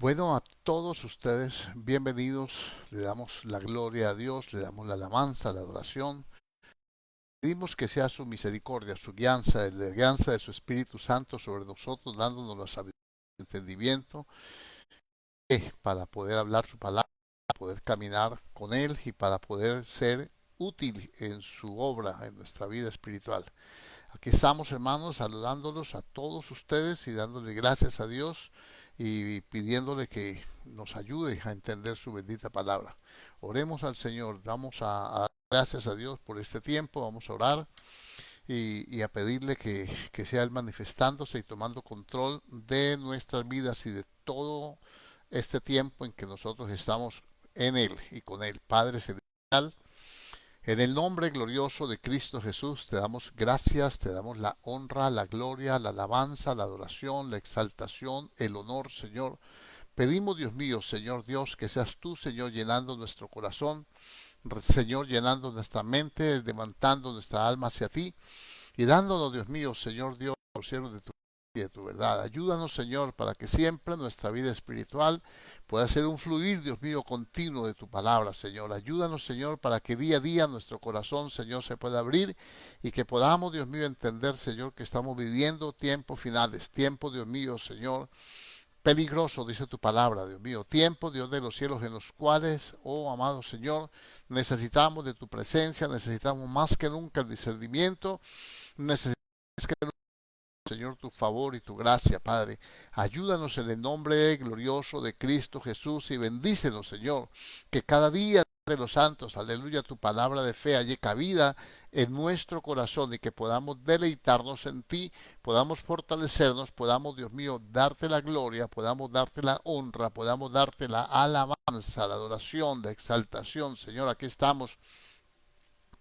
Bueno, a todos ustedes, bienvenidos. Le damos la gloria a Dios, le damos la alabanza, la adoración. Pedimos que sea su misericordia, su guianza, la guianza de su Espíritu Santo sobre nosotros, dándonos la sabiduría y entendimiento para poder hablar su palabra, para poder caminar con Él y para poder ser útil en su obra, en nuestra vida espiritual. Aquí estamos, hermanos, saludándolos a todos ustedes y dándole gracias a Dios y pidiéndole que nos ayude a entender su bendita palabra. Oremos al Señor, damos a dar gracias a Dios por este tiempo, vamos a orar y a pedirle que sea Él manifestándose y tomando control de nuestras vidas y de todo este tiempo en que nosotros estamos en Él y con Él. Padre Celestial, en el nombre glorioso de Cristo Jesús te damos gracias, te damos la honra, la gloria, la alabanza, la adoración, la exaltación, el honor, Señor. Pedimos, Dios mío, Señor Dios, que seas tú, Señor, llenando nuestro corazón, Señor, llenando nuestra mente, levantando nuestra alma hacia ti y dándonos, Dios mío, Señor Dios, los cielos de tu y de tu verdad. Ayúdanos, Señor, para que siempre nuestra vida espiritual pueda ser un fluir, Dios mío, continuo de tu palabra, Señor. Ayúdanos, Señor, para que día a día nuestro corazón, Señor, se pueda abrir y que podamos, Dios mío, entender, Señor, que estamos viviendo tiempos finales, tiempos, Dios mío, Señor, peligroso, dice tu palabra, Dios mío, tiempo, Dios de los cielos, en los cuales, oh amado Señor, necesitamos de tu presencia, necesitamos más que nunca el discernimiento, necesitamos que Señor, tu favor y tu gracia, Padre. Ayúdanos en el nombre glorioso de Cristo Jesús y bendícenos, Señor, que cada día de los santos, aleluya, tu palabra de fe halle cabida en nuestro corazón y que podamos deleitarnos en ti, podamos fortalecernos, podamos, Dios mío, darte la gloria, podamos darte la honra, podamos darte la alabanza, la adoración, la exaltación, Señor, aquí estamos.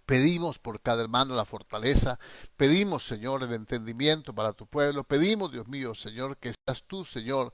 Pedimos por cada hermano la fortaleza, pedimos, Señor, el entendimiento para tu pueblo, pedimos, Dios mío, Señor, que seas tú, Señor,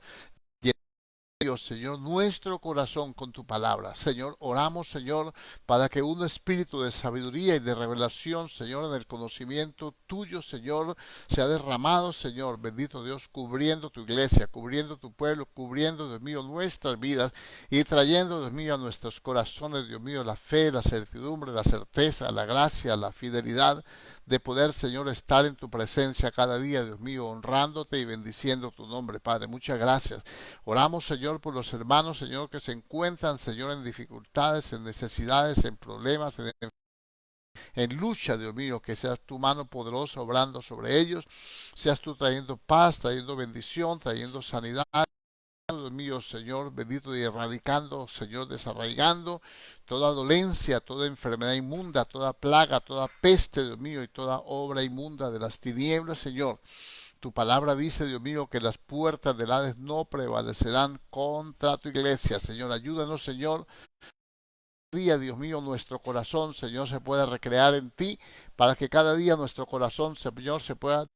Dios, Señor, nuestro corazón con tu palabra. Señor, oramos, Señor, para que un espíritu de sabiduría y de revelación, Señor, en el conocimiento tuyo, Señor, sea derramado, Señor, bendito Dios, cubriendo tu iglesia, cubriendo tu pueblo, cubriendo, Dios mío, nuestras vidas y trayendo, Dios mío, a nuestros corazones, Dios mío, la fe, la certidumbre, la certeza, la gracia, la fidelidad de poder, Señor, estar en tu presencia cada día, Dios mío, honrándote y bendiciendo tu nombre, Padre. Muchas gracias. Oramos, Señor, por los hermanos, Señor, que se encuentran, Señor, en dificultades, en necesidades, en problemas, en lucha, Dios mío, que seas tu mano poderosa obrando sobre ellos, seas tú trayendo paz, trayendo bendición, trayendo sanidad. Dios mío, Señor, bendito y erradicando, Señor, desarraigando toda dolencia, toda enfermedad inmunda, toda plaga, toda peste, Dios mío, y toda obra inmunda de las tinieblas, Señor. Tu palabra dice, Dios mío, que las puertas del Hades no prevalecerán contra tu iglesia. Señor, ayúdanos, Señor. Día, Dios mío, nuestro corazón, Señor, se pueda recrear en ti, para que cada día nuestro corazón, Señor, se pueda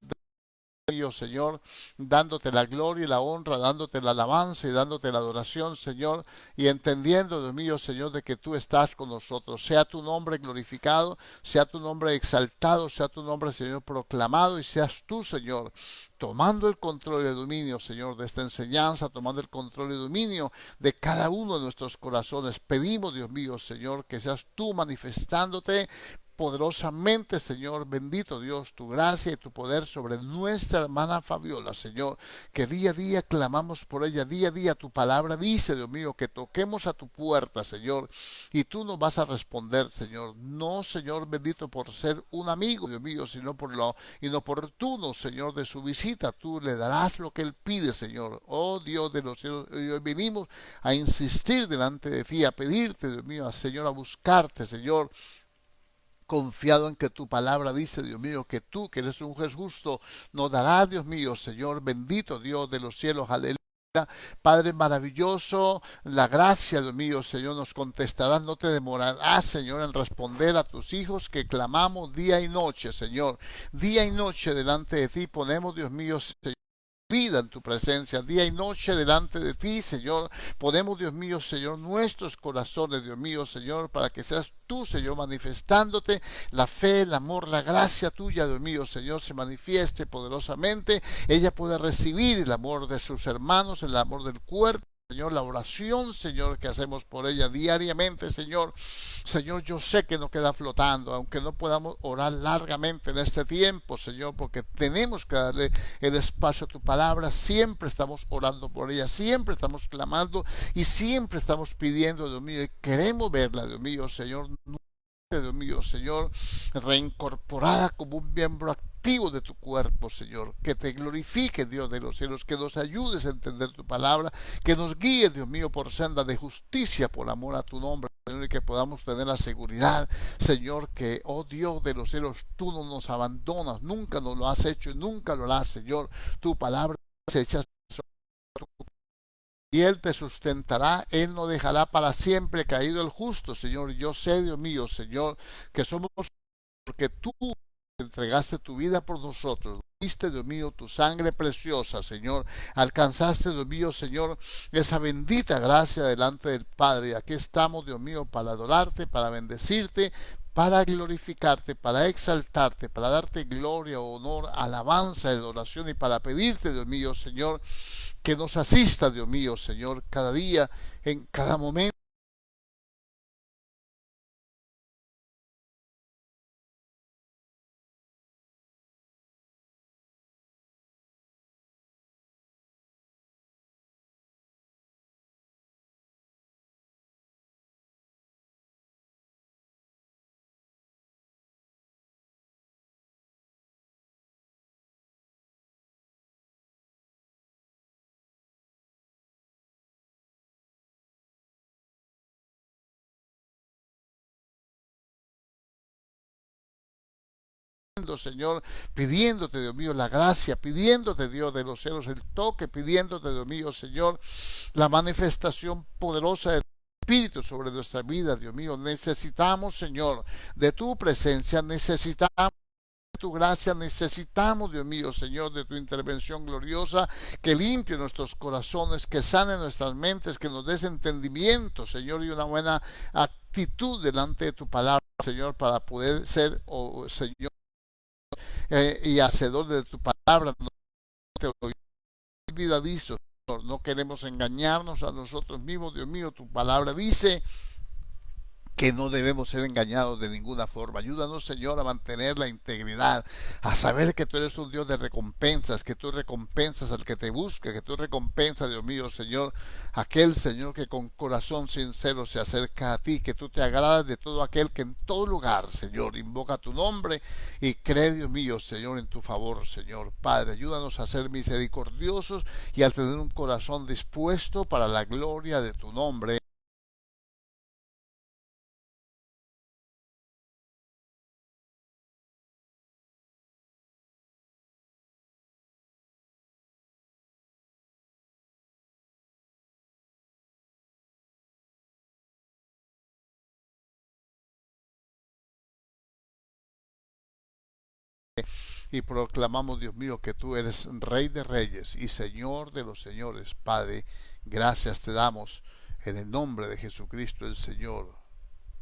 Señor, dándote la gloria y la honra, dándote la alabanza y dándote la adoración, Señor, y entendiendo, Dios mío, Señor, de que tú estás con nosotros. Sea tu nombre glorificado, sea tu nombre exaltado, sea tu nombre, Señor, proclamado, y seas tú, Señor, tomando el control y el dominio, Señor, de esta enseñanza, tomando el control y dominio de cada uno de nuestros corazones. Pedimos, Dios mío, Señor, que seas tú manifestándote poderosamente, Señor, bendito Dios, tu gracia y tu poder sobre nuestra hermana Fabiola, Señor, que día a día clamamos por ella, día a día tu palabra dice, Dios mío, que toquemos a tu puerta, Señor, y tú nos vas a responder, Señor, no, Señor, bendito por ser un amigo, Dios mío, sino por lo inoportuno, Señor, de su visita, tú le darás lo que él pide, Señor, oh Dios de los cielos, y hoy venimos a insistir delante de ti, a pedirte, Dios mío, Señor, a buscarte, Señor, confiado en que tu palabra dice, Dios mío, que tú, que eres un juez justo, nos darás, Dios mío, Señor, bendito Dios de los cielos, aleluya. Padre maravilloso, la gracia, Dios mío, Señor, nos contestarás, no te demorarás, Señor, en responder a tus hijos que clamamos día y noche, Señor. Día y noche delante de ti ponemos, Dios mío, Señor, vida en tu presencia, día y noche delante de ti, Señor. Ponemos, Dios mío, Señor, nuestros corazones, Dios mío, Señor, para que seas tú, Señor, manifestándote la fe, el amor, la gracia tuya, Dios mío, Señor, se manifieste poderosamente. Ella puede recibir el amor de sus hermanos, el amor del cuerpo, Señor, la oración, Señor, que hacemos por ella diariamente, Señor. Señor, yo sé que no queda flotando, aunque no podamos orar largamente en este tiempo, Señor, porque tenemos que darle el espacio a tu palabra. Siempre estamos orando por ella, siempre estamos clamando y siempre estamos pidiendo, Dios mío, y queremos verla, Dios mío, Señor, Dios mío, Señor, reincorporada como un miembro activo de tu cuerpo, Señor. Que te glorifique, Dios de los cielos, que nos ayudes a entender tu palabra, que nos guíe, Dios mío, por senda de justicia, por amor a tu nombre, Señor, y que podamos tener la seguridad, Señor, que, oh Dios de los cielos, tú no nos abandonas, nunca nos lo has hecho y nunca lo harás, Señor. Tu palabra se echa y Él te sustentará, Él no dejará para siempre caído el justo, Señor. Yo sé, Dios mío, Señor, que somos porque tú entregaste tu vida por nosotros. Diste, Dios mío, tu sangre preciosa, Señor. Alcanzaste, Dios mío, Señor, esa bendita gracia delante del Padre. Aquí estamos, Dios mío, para adorarte, para bendecirte, para glorificarte, para exaltarte, para darte gloria, honor, alabanza, adoración y para pedirte, Dios mío, Señor, que nos asista, Dios mío, Señor, cada día, en cada momento. Señor, pidiéndote, Dios mío, la gracia, pidiéndote, Dios de los cielos, el toque, pidiéndote, Dios mío, Señor, la manifestación poderosa del Espíritu sobre nuestra vida, Dios mío. Necesitamos, Señor, de tu presencia, necesitamos tu gracia, necesitamos, Dios mío, Señor, de tu intervención gloriosa, que limpie nuestros corazones, que sane nuestras mentes, que nos des entendimiento, Señor, y una buena actitud delante de tu palabra, Señor, para poder ser, oh, Señor, y hacedor de tu palabra. No te olvidadizo, Señor, no queremos engañarnos a nosotros mismos, Dios mío. Tu palabra dice que no debemos ser engañados de ninguna forma. Ayúdanos, Señor, a mantener la integridad, a saber que tú eres un Dios de recompensas, que tú recompensas al que te busca, que tú recompensas, Dios mío, Señor, aquel, Señor, que con corazón sincero se acerca a ti, que tú te agradas de todo aquel que en todo lugar, Señor, invoca tu nombre y cree, Dios mío, Señor, en tu favor, Señor. Padre, ayúdanos a ser misericordiosos y a tener un corazón dispuesto para la gloria de tu nombre. Y proclamamos, Dios mío, que tú eres Rey de Reyes y Señor de los Señores. Padre, gracias te damos en el nombre de Jesucristo el Señor.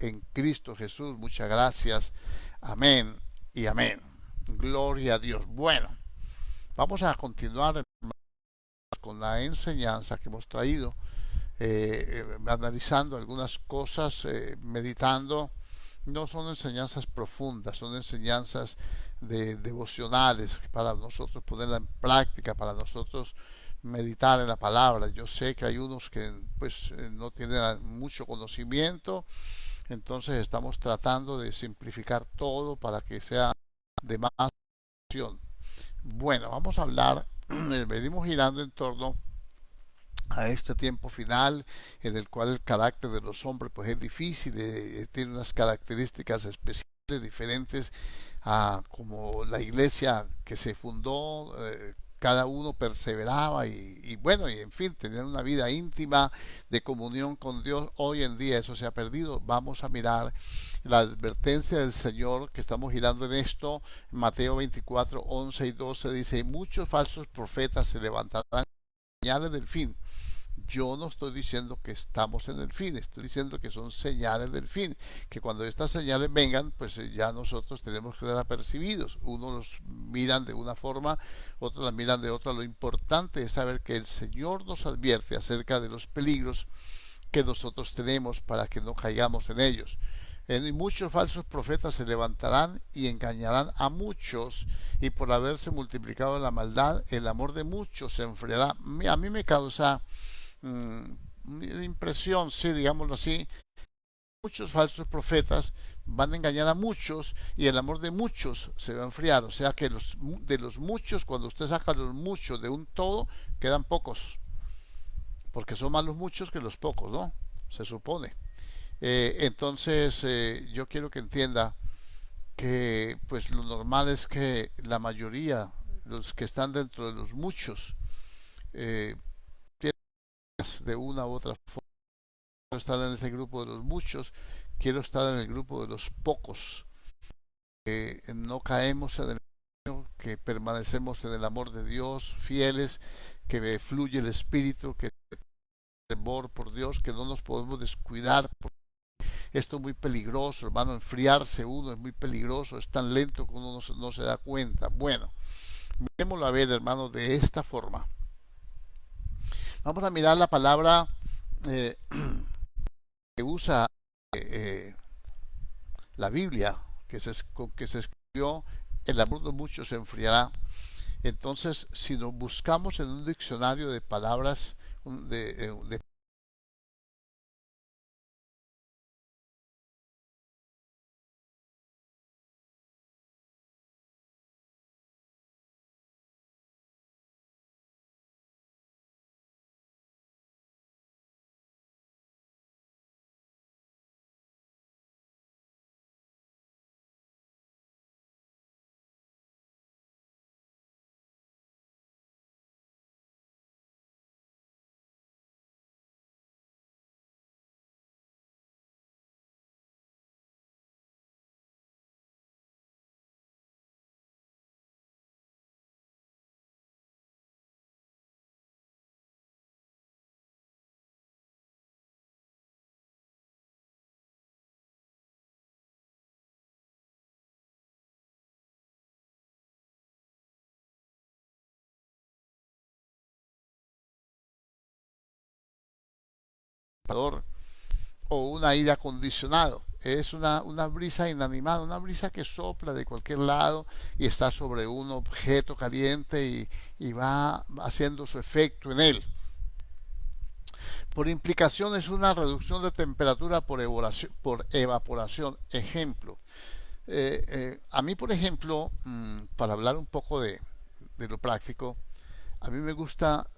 En Cristo Jesús, muchas gracias. Amén y amén. Gloria a Dios. Bueno, vamos a continuar con la enseñanza que hemos traído, analizando algunas cosas, meditando. No son enseñanzas profundas, son enseñanzas devocionales para nosotros ponerla en práctica, para nosotros meditar en la palabra. Yo sé que hay unos que pues no tienen mucho conocimiento, entonces estamos tratando de simplificar todo para que sea de más acción. Bueno, vamos a hablar, venimos girando en torno a este tiempo final en el cual el carácter de los hombres pues es difícil, tiene unas características especiales diferentes a como la iglesia que se fundó, cada uno perseveraba y bueno, y en fin, tener una vida íntima de comunión con Dios. Hoy en día eso se ha perdido. Vamos a mirar la advertencia del Señor que estamos girando en esto. Mateo 24, 11 y 12 dice: muchos falsos profetas se levantarán, señales del fin. Yo no estoy diciendo que estamos en el fin, estoy diciendo que son señales del fin, que cuando estas señales vengan, pues ya nosotros tenemos que ser apercibidos. Unos los miran de una forma, otros las miran de otra. Lo importante es saber que el Señor nos advierte acerca de los peligros que nosotros tenemos para que no caigamos en ellos. Muchos falsos profetas se levantarán y engañarán a muchos, y por haberse multiplicado la maldad, el amor de muchos se enfriará. A mí me causa impresión, sí, digámoslo así. Muchos falsos profetas van a engañar a muchos y el amor de muchos se va a enfriar. O sea que de los muchos, cuando usted saca los muchos de un todo, quedan pocos. Porque son más los muchos que los pocos, ¿no? Se supone. Entonces, yo quiero que entienda que pues lo normal es que la mayoría, los que están dentro de los muchos, eh, de una u otra forma. Quiero estar en ese grupo de los muchos, quiero estar en el grupo de los pocos, que no caemos en el que permanecemos en el amor de Dios, fieles, que fluye el Espíritu, que temor por Dios, que no nos podemos descuidar. Esto es muy peligroso, hermano, enfriarse uno es muy peligroso, es tan lento que uno no se da cuenta. Bueno, miremoslo a ver, hermano, de esta forma. Vamos a mirar la palabra eh, que usa eh, la Biblia, que se escribió, el amor de muchos se enfriará. Entonces, si nos buscamos en un diccionario de palabras, de o un aire acondicionado. Es una brisa inanimada, una brisa que sopla de cualquier lado y está sobre un objeto caliente y va haciendo su efecto en él. Por implicación es una reducción de temperatura por evaporación. Ejemplo, a mí por ejemplo, para hablar un poco de lo práctico, a mí me gusta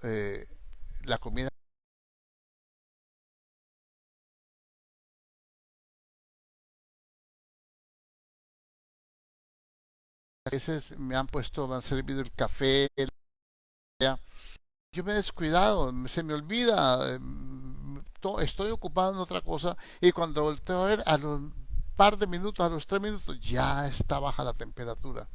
la comida. A veces me han puesto, me han servido el café, yo me he descuidado, se me olvida, estoy ocupado en otra cosa y cuando volteo a ver a los par de minutos, a los 3 minutos, ya está baja la temperatura.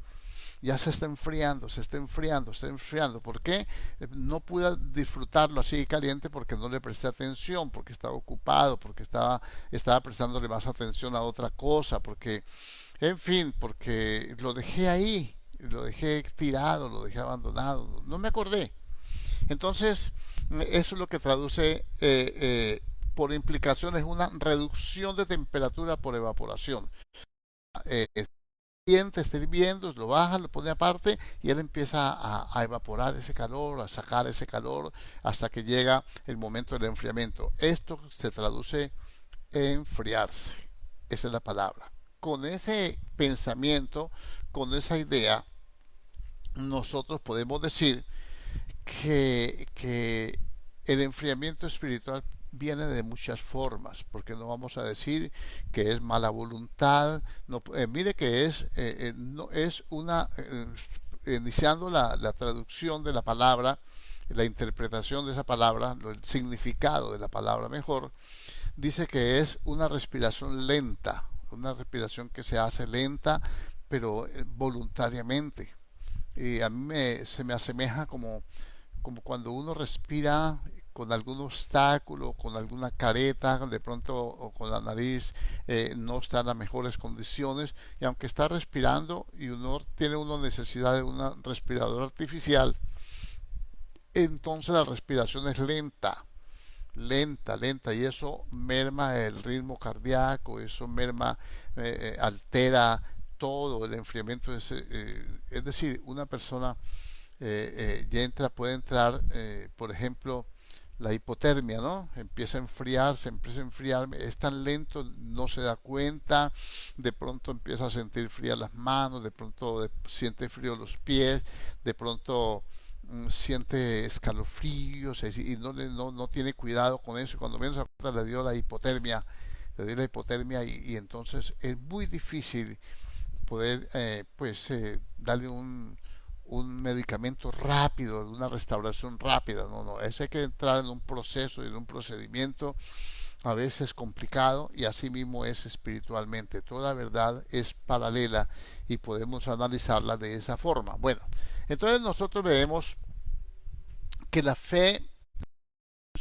Ya se está enfriando, se está enfriando, se está enfriando. ¿Por qué? No pude disfrutarlo así caliente porque no le presté atención, porque estaba ocupado, porque estaba prestándole más atención a otra cosa, porque, en fin, porque lo dejé ahí, lo dejé tirado, lo dejé abandonado, no me acordé. Entonces, eso es lo que traduce por implicación, es una reducción de temperatura por evaporación. Eh, está hirviendo, lo baja, lo pone aparte y él empieza a evaporar ese calor, a sacar ese calor hasta que llega el momento del enfriamiento. Esto se traduce en enfriarse. Esa es la palabra. Con ese pensamiento, con esa idea, nosotros podemos decir que el enfriamiento espiritual viene de muchas formas, porque no vamos a decir que es mala voluntad, no, mire que no, es iniciando la traducción de la palabra, la interpretación de esa palabra, el significado de la palabra mejor, dice que es una respiración lenta, una respiración que se hace lenta, pero voluntariamente. Y a mí se me asemeja como cuando uno respira con algún obstáculo, con alguna careta, de pronto o con la nariz no está en las mejores condiciones, y aunque está respirando y tiene una necesidad de un respirador artificial, entonces la respiración es lenta, y eso merma el ritmo cardíaco, eso merma, altera todo el enfriamiento. Es decir, una persona puede entrar, por ejemplo, la hipotermia, ¿no? Empieza a enfriar, es tan lento, no se da cuenta, de pronto empieza a sentir frías las manos, de pronto siente frío los pies, de pronto siente escalofríos, y no tiene cuidado con eso, y cuando menos a cuenta le dio la hipotermia, y entonces es muy difícil poder darle un medicamento rápido, una restauración rápida. No, eso hay que entrar en un proceso y en un procedimiento a veces complicado, y así mismo es espiritualmente. Toda verdad es paralela y podemos analizarla de esa forma. Bueno, entonces nosotros vemos que la fe,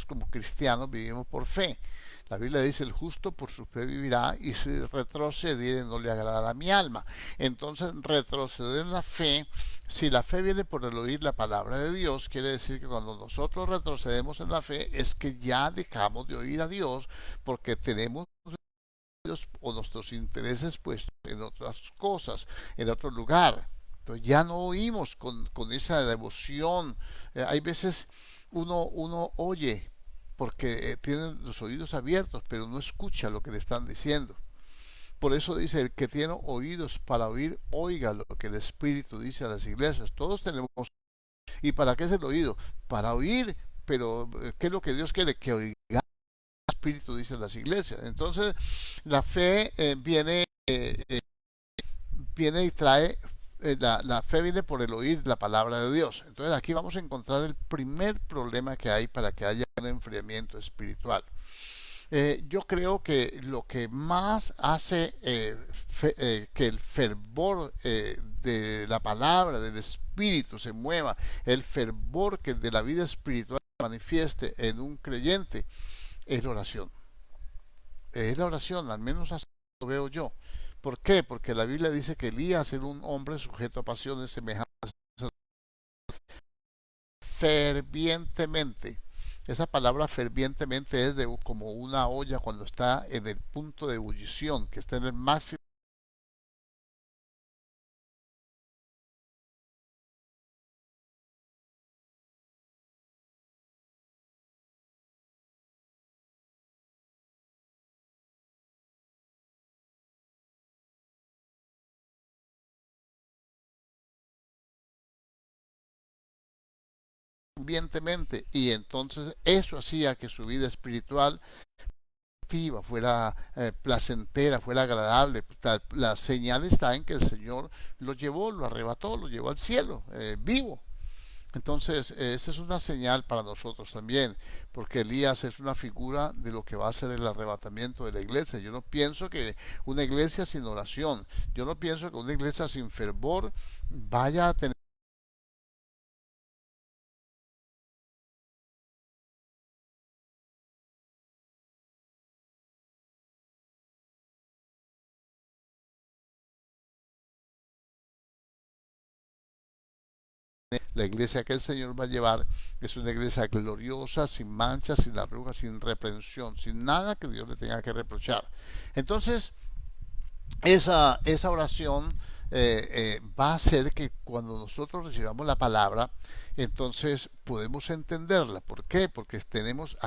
como cristianos vivimos por fe. La Biblia dice: el justo por su fe vivirá, y si retrocediere no le agradará a mi alma. Entonces, retroceder en la fe, si la fe viene por el oír la palabra de Dios, quiere decir que cuando nosotros retrocedemos en la fe es que ya dejamos de oír a Dios, porque tenemos o nuestros intereses puestos en otras cosas, en otro lugar. Entonces ya no oímos con esa devoción. Hay veces uno oye porque tiene los oídos abiertos, pero no escucha lo que le están diciendo. Por eso dice: el que tiene oídos para oír, oiga lo que el Espíritu dice a las iglesias. Todos tenemos. ¿Y para qué es el oído? Para oír, pero ¿qué es lo que Dios quiere? Que oiga el Espíritu dice a las iglesias. Entonces la fe viene y trae, la fe viene por el oír la palabra de Dios. Entonces aquí vamos a encontrar el primer problema que hay para que haya un enfriamiento espiritual. Yo creo que lo que más hace que el fervor de la palabra, del Espíritu se mueva, el fervor que de la vida espiritual se manifieste en un creyente, es la oración. Es la oración, al menos así lo veo yo. ¿Por qué? Porque la Biblia dice que Elías era un hombre sujeto a pasiones semejantes, fervientemente. Esa palabra fervientemente es como una olla cuando está en el punto de ebullición, que está en el máximo. Fervientemente, y entonces eso hacía que su vida espiritual fuera placentera, fuera agradable. La señal está en que el Señor lo llevó, lo arrebató, lo llevó al cielo, vivo. Entonces, esa es una señal para nosotros también, porque Elías es una figura de lo que va a ser el arrebatamiento de la iglesia. Yo no pienso que una iglesia sin oración, yo no pienso que una iglesia sin fervor vaya a tener. La iglesia que el Señor va a llevar es una iglesia gloriosa, sin manchas, sin arrugas, sin reprensión, sin nada que Dios le tenga que reprochar. Entonces, esa oración va a hacer que cuando nosotros recibamos la palabra, entonces podemos entenderla. ¿Por qué? Porque estamos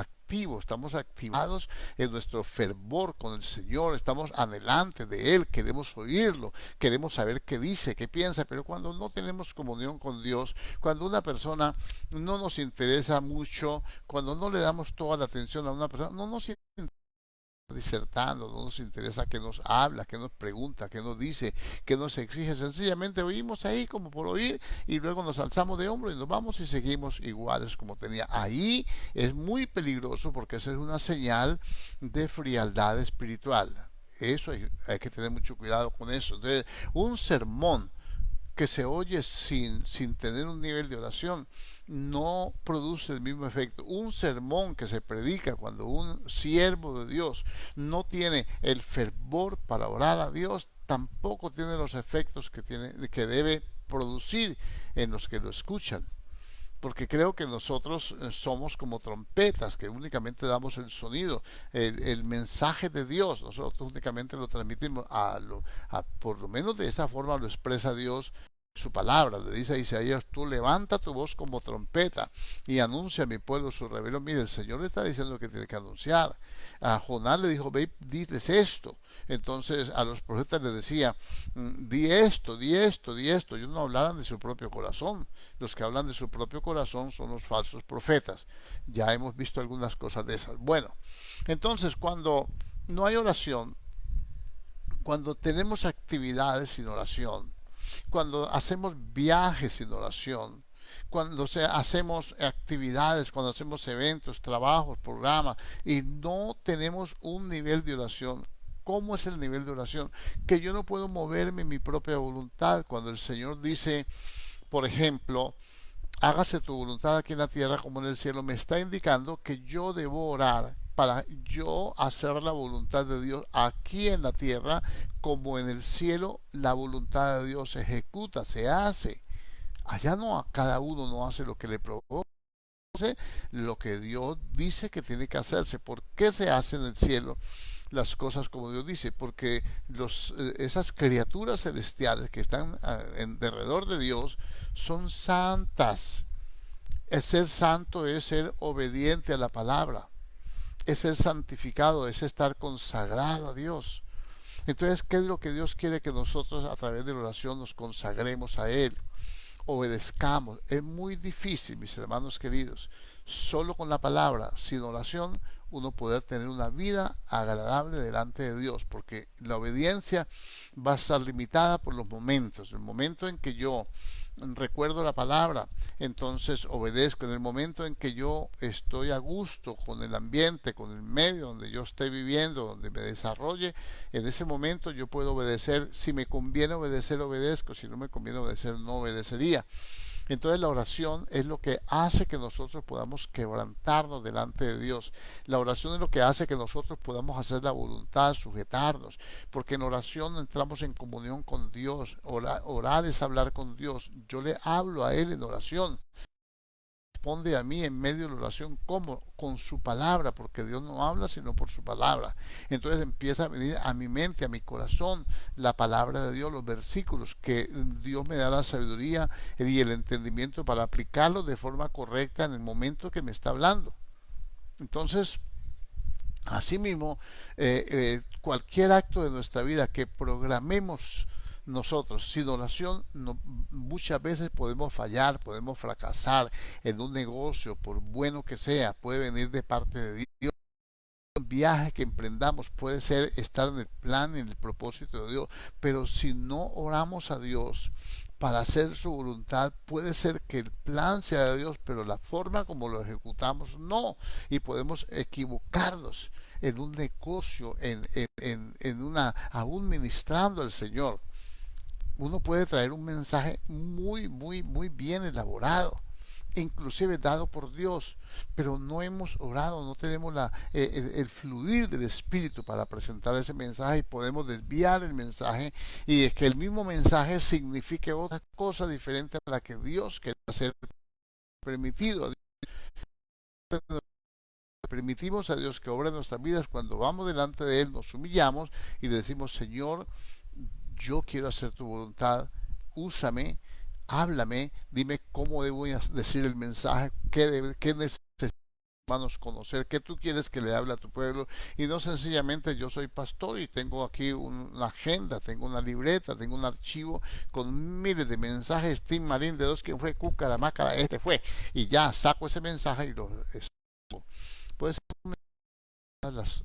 activados en nuestro fervor con el Señor, estamos anhelantes de Él, queremos oírlo, queremos saber qué dice, qué piensa. Pero cuando no tenemos comunión con Dios, cuando una persona no nos interesa mucho, cuando no le damos toda la atención a una persona, no nos disertando, no nos interesa qué nos habla, qué nos pregunta, qué nos dice, qué nos exige. Sencillamente oímos ahí como por oír, y luego nos alzamos de hombro y nos vamos y seguimos iguales como tenía. Ahí es muy peligroso, porque esa es una señal de frialdad espiritual. Eso hay que tener mucho cuidado con eso. Entonces, un sermón que se oye sin tener un nivel de oración no produce el mismo efecto. Un sermón que se predica cuando un siervo de Dios no tiene el fervor para orar a Dios, tampoco tiene los efectos que debe producir en los que lo escuchan. Porque creo que nosotros somos como trompetas que únicamente damos el sonido, el mensaje de Dios, nosotros únicamente lo transmitimos por lo menos de esa forma lo expresa Dios su palabra. Le dice a Isaías: tú levanta tu voz como trompeta y anuncia a mi pueblo su rebelión. Mire, el Señor le está diciendo que tiene que anunciar. A Jonás le dijo: ve, diles esto. Entonces a los profetas les decía: di esto, di esto, di esto. Ellos no hablaran de su propio corazón. Los que hablan de su propio corazón son los falsos profetas. Ya hemos visto algunas cosas de esas. Bueno, entonces cuando no hay oración, cuando tenemos actividades sin oración, cuando hacemos viajes sin oración, cuando hacemos actividades, cuando hacemos eventos, trabajos, programas y no tenemos un nivel de oración. ¿Cómo es el nivel de oración? Que yo no puedo moverme en mi propia voluntad. Cuando el Señor dice, por ejemplo, hágase tu voluntad aquí en la tierra como en el cielo, me está indicando que yo debo orar para yo hacer la voluntad de Dios aquí en la tierra como en el cielo. La voluntad de Dios se ejecuta, se hace. Allá no, cada uno no hace lo que le provoca, lo que Dios dice que tiene que hacerse. ¿Por qué se hace en el cielo las cosas como Dios dice? Porque esas criaturas celestiales que están en derredor de Dios son santas. El ser santo es ser obediente a la palabra, es ser santificado, es estar consagrado a Dios. Entonces, ¿qué es lo que Dios quiere? Que nosotros a través de la oración nos consagremos a Él, obedezcamos. Es muy difícil, mis hermanos queridos, solo con la palabra, sin oración, uno poder tener una vida agradable delante de Dios, porque la obediencia va a estar limitada por los momentos. El momento en que yo recuerdo la palabra, entonces obedezco. En el momento en que yo estoy a gusto con el ambiente, con el medio donde yo esté viviendo, donde me desarrolle, en ese momento yo puedo obedecer. Si me conviene obedecer, obedezco. Si no me conviene obedecer, no obedecería. Entonces la oración es lo que hace que nosotros podamos quebrantarnos delante de Dios. La oración es lo que hace que nosotros podamos hacer la voluntad, sujetarnos. Porque en oración entramos en comunión con Dios. Orar es hablar con Dios. Yo le hablo a Él en oración. Responde a mí en medio de la oración, como con su palabra, porque Dios no habla sino por su palabra. Entonces empieza a venir a mi mente, a mi corazón, la palabra de Dios, los versículos, que Dios me da la sabiduría y el entendimiento para aplicarlos de forma correcta en el momento que me está hablando. Entonces, asimismo, cualquier acto de nuestra vida que programemos nosotros sin oración, muchas veces podemos fallar, podemos fracasar en un negocio, por bueno que sea, puede venir de parte de Dios. Un viaje que emprendamos puede ser estar en el plan, en el propósito de Dios, pero si no oramos a Dios para hacer su voluntad, puede ser que el plan sea de Dios, pero la forma como lo ejecutamos no, y podemos equivocarnos en un negocio, aún ministrando al Señor. Uno puede traer un mensaje muy, muy, muy bien elaborado, inclusive dado por Dios, pero no hemos orado, no tenemos el fluir del Espíritu para presentar ese mensaje, y podemos desviar el mensaje y es que el mismo mensaje signifique otra cosa diferente a la que Dios quiere hacer permitido. Permitimos a Dios que obre en nuestras vidas cuando vamos delante de Él, nos humillamos y le decimos: Señor, yo quiero hacer tu voluntad, úsame, háblame, dime cómo debo decir el mensaje, qué necesitamos conocer, qué tú quieres que le hable a tu pueblo, y no sencillamente yo soy pastor y tengo aquí una agenda, tengo una libreta, tengo un archivo con miles de mensajes. Tim Marín de dos, quien fue Cucaramácara, este fue, y ya saco ese mensaje y lo puede ser las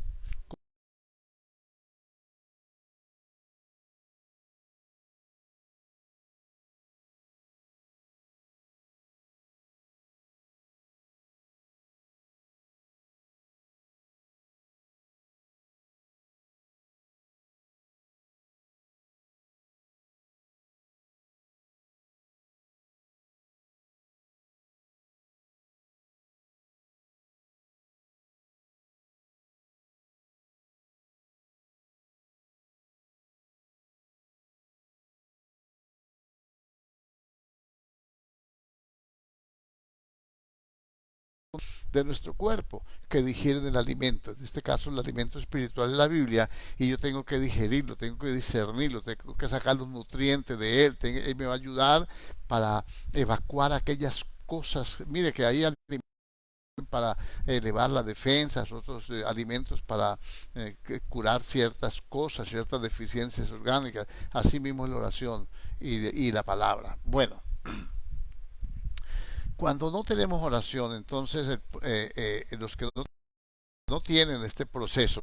de nuestro cuerpo que digieren el alimento. En este caso, el alimento espiritual es la Biblia, y yo tengo que digerirlo, tengo que discernirlo, tengo que sacar los nutrientes de él. Él me va a ayudar para evacuar aquellas cosas. Mire que hay alimentos para elevar la defensa, otros alimentos para curar ciertas cosas, ciertas deficiencias orgánicas. Así mismo es la oración y la palabra. Bueno, cuando no tenemos oración, entonces los que no tienen este proceso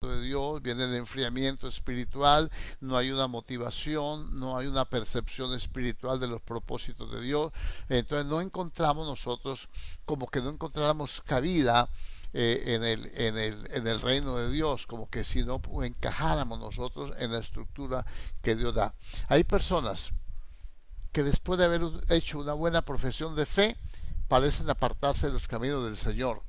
de Dios, viene el enfriamiento espiritual, no hay una motivación, no hay una percepción espiritual de los propósitos de Dios. Entonces no encontramos nosotros, como que no encontráramos cabida en el reino de Dios, como que si no encajáramos nosotros en la estructura que Dios da. Hay personas que después de haber hecho una buena profesión de fe, parecen apartarse de los caminos del Señor,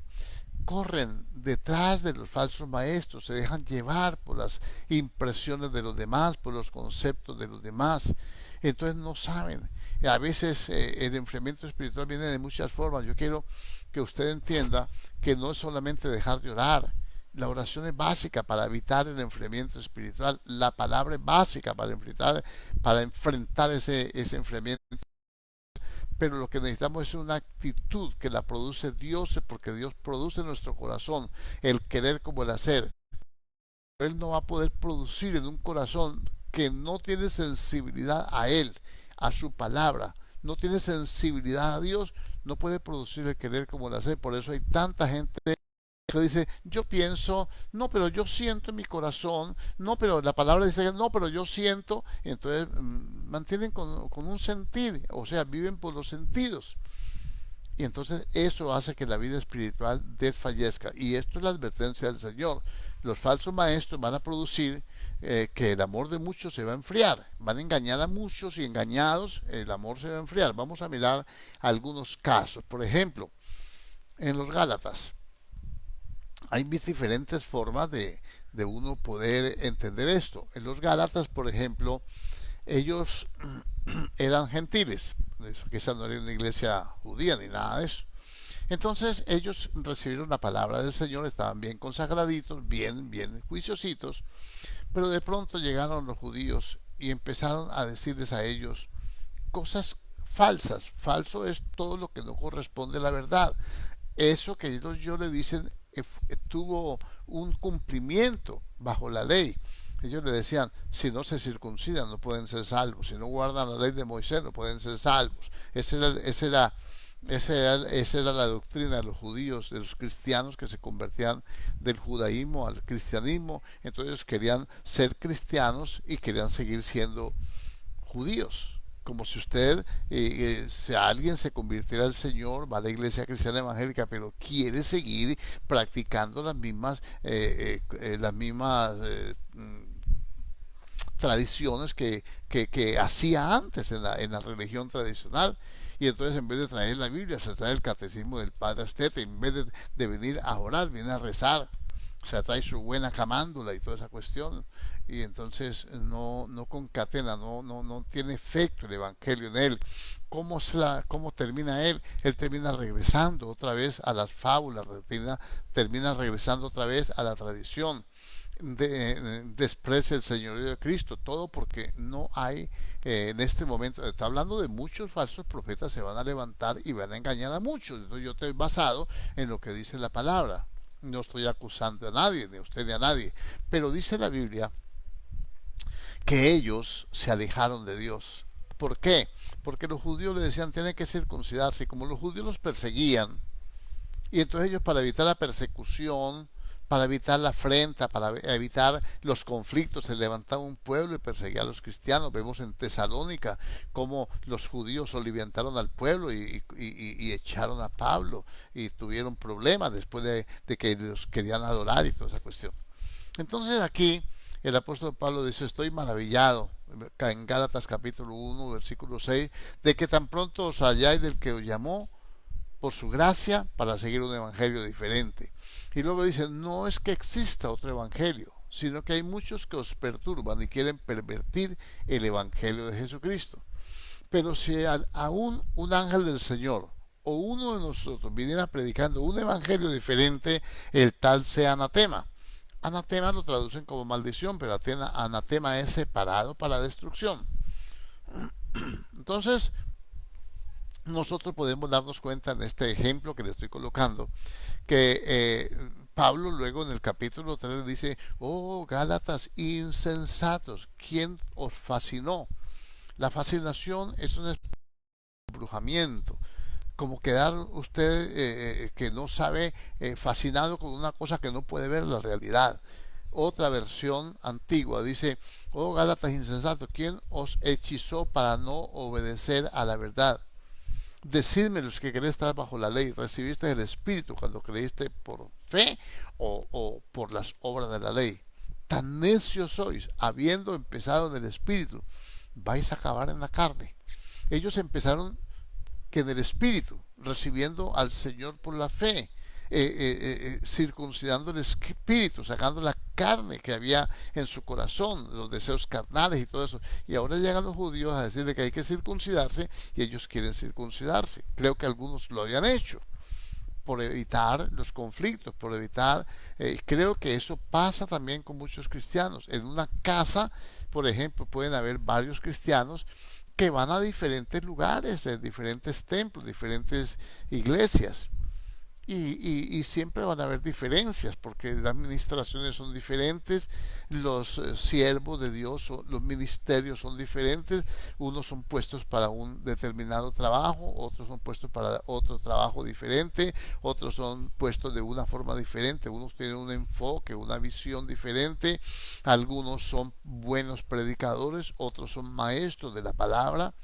corren detrás de los falsos maestros, se dejan llevar por las impresiones de los demás, por los conceptos de los demás. Entonces no saben. A veces el enfriamiento espiritual viene de muchas formas. Yo quiero que usted entienda que no es solamente dejar de orar. La oración es básica para evitar el enfriamiento espiritual. La palabra es básica para enfrentar ese enfriamiento, pero lo que necesitamos es una actitud que la produce Dios, porque Dios produce en nuestro corazón el querer como el hacer. Él no va a poder producir en un corazón que no tiene sensibilidad a Él, a su palabra, no tiene sensibilidad a Dios, no puede producir el querer como el hacer. Por eso hay tanta gente que dice, yo pienso, no, pero yo siento en mi corazón, no, pero la palabra dice, no, pero yo siento. Y entonces mantienen con un sentir, o sea, viven por los sentidos. Y entonces eso hace que la vida espiritual desfallezca. Y esto es la advertencia del Señor. Los falsos maestros van a producir que el amor de muchos se va a enfriar. Van a engañar a muchos, y engañados el amor se va a enfriar. Vamos a mirar algunos casos. Por ejemplo, en los Gálatas hay diferentes formas de uno poder entender esto. En los Gálatas, por ejemplo, ellos eran gentiles. Eso, que esa no era una iglesia judía ni nada de eso. Entonces ellos recibieron la palabra del Señor, estaban bien consagraditos, bien juiciositos, pero de pronto llegaron los judíos y empezaron a decirles a ellos cosas falsas. Falso es todo lo que no corresponde a la verdad. Eso que ellos le dicen tuvo un cumplimiento bajo la ley. Ellos le decían, si no se circuncidan no pueden ser salvos, si no guardan la ley de Moisés no pueden ser salvos. Esa era la doctrina de los judíos, de los cristianos que se convertían del judaísmo al cristianismo. Entonces querían ser cristianos y querían seguir siendo judíos. Como si usted, si alguien se convirtiera al Señor, va a la iglesia cristiana evangélica, pero quiere seguir practicando las mismas tradiciones que hacía antes en la religión tradicional. Y entonces, en vez de traer la Biblia, se trae el catecismo del Padre Astete. En vez de venir a orar, viene a rezar. Se trae su buena camándula y toda esa cuestión. Y entonces no concatena, no tiene efecto el evangelio en él. ¿Cómo termina él? Él termina regresando otra vez a las fábulas, termina regresando otra vez a la tradición. Desprecia el señorío de Cristo, todo porque no hay en este momento. Está hablando de muchos falsos profetas, se van a levantar y van a engañar a muchos. Entonces yo estoy basado en lo que dice la palabra, no estoy acusando a nadie, ni a usted ni a nadie, pero dice la Biblia que ellos se alejaron de Dios. ¿Por qué? Porque los judíos le decían tienen que circuncidarse, y como los judíos los perseguían, y entonces ellos, para evitar la persecución, para evitar la afrenta, para evitar los conflictos, se levantaba un pueblo y perseguía a los cristianos. Vemos en Tesalónica cómo los judíos soliviantaron al pueblo y echaron a Pablo, y tuvieron problemas después de que los querían adorar y toda esa cuestión. Entonces aquí El apóstol Pablo dice, estoy maravillado, en Gálatas capítulo 1, versículo 6, de que tan pronto os halláis del que os llamó por su gracia para seguir un evangelio diferente. Y luego dice, no es que exista otro evangelio, sino que hay muchos que os perturban y quieren pervertir el evangelio de Jesucristo. Pero si aún un ángel del Señor o uno de nosotros viniera predicando un evangelio diferente, el tal sea anatema. Anatema lo traducen como maldición, pero anatema es separado para destrucción. Entonces, nosotros podemos darnos cuenta en este ejemplo que le estoy colocando, que Pablo luego en el capítulo 3 dice, oh Gálatas insensatos, ¿quién os fascinó? La fascinación es un embrujamiento, como quedar usted que no sabe, fascinado con una cosa que no puede ver la realidad. Otra versión antigua dice, oh Gálatas insensatos, ¿quién os hechizó para no obedecer a la verdad? Decidme los que queréis estar bajo la ley, ¿recibiste el Espíritu cuando creíste por fe o por las obras de la ley? Tan necios sois, habiendo empezado en el Espíritu, vais a acabar en la carne. Ellos empezaron que en el Espíritu, recibiendo al Señor por la fe, circuncidando el espíritu, sacando la carne que había en su corazón, los deseos carnales y todo eso. Y ahora llegan los judíos a decirle que hay que circuncidarse y ellos quieren circuncidarse. Creo que algunos lo habían hecho por evitar los conflictos, por evitar, creo que eso pasa también con muchos cristianos. En una casa, por ejemplo, pueden haber varios cristianos que van a diferentes lugares, diferentes templos, diferentes iglesias. Y siempre van a haber diferencias porque las administraciones son diferentes, los siervos de Dios, los ministerios son diferentes, unos son puestos para un determinado trabajo, otros son puestos para otro trabajo diferente, otros son puestos de una forma diferente, unos tienen un enfoque, una visión diferente, algunos son buenos predicadores, otros son maestros de la palabra,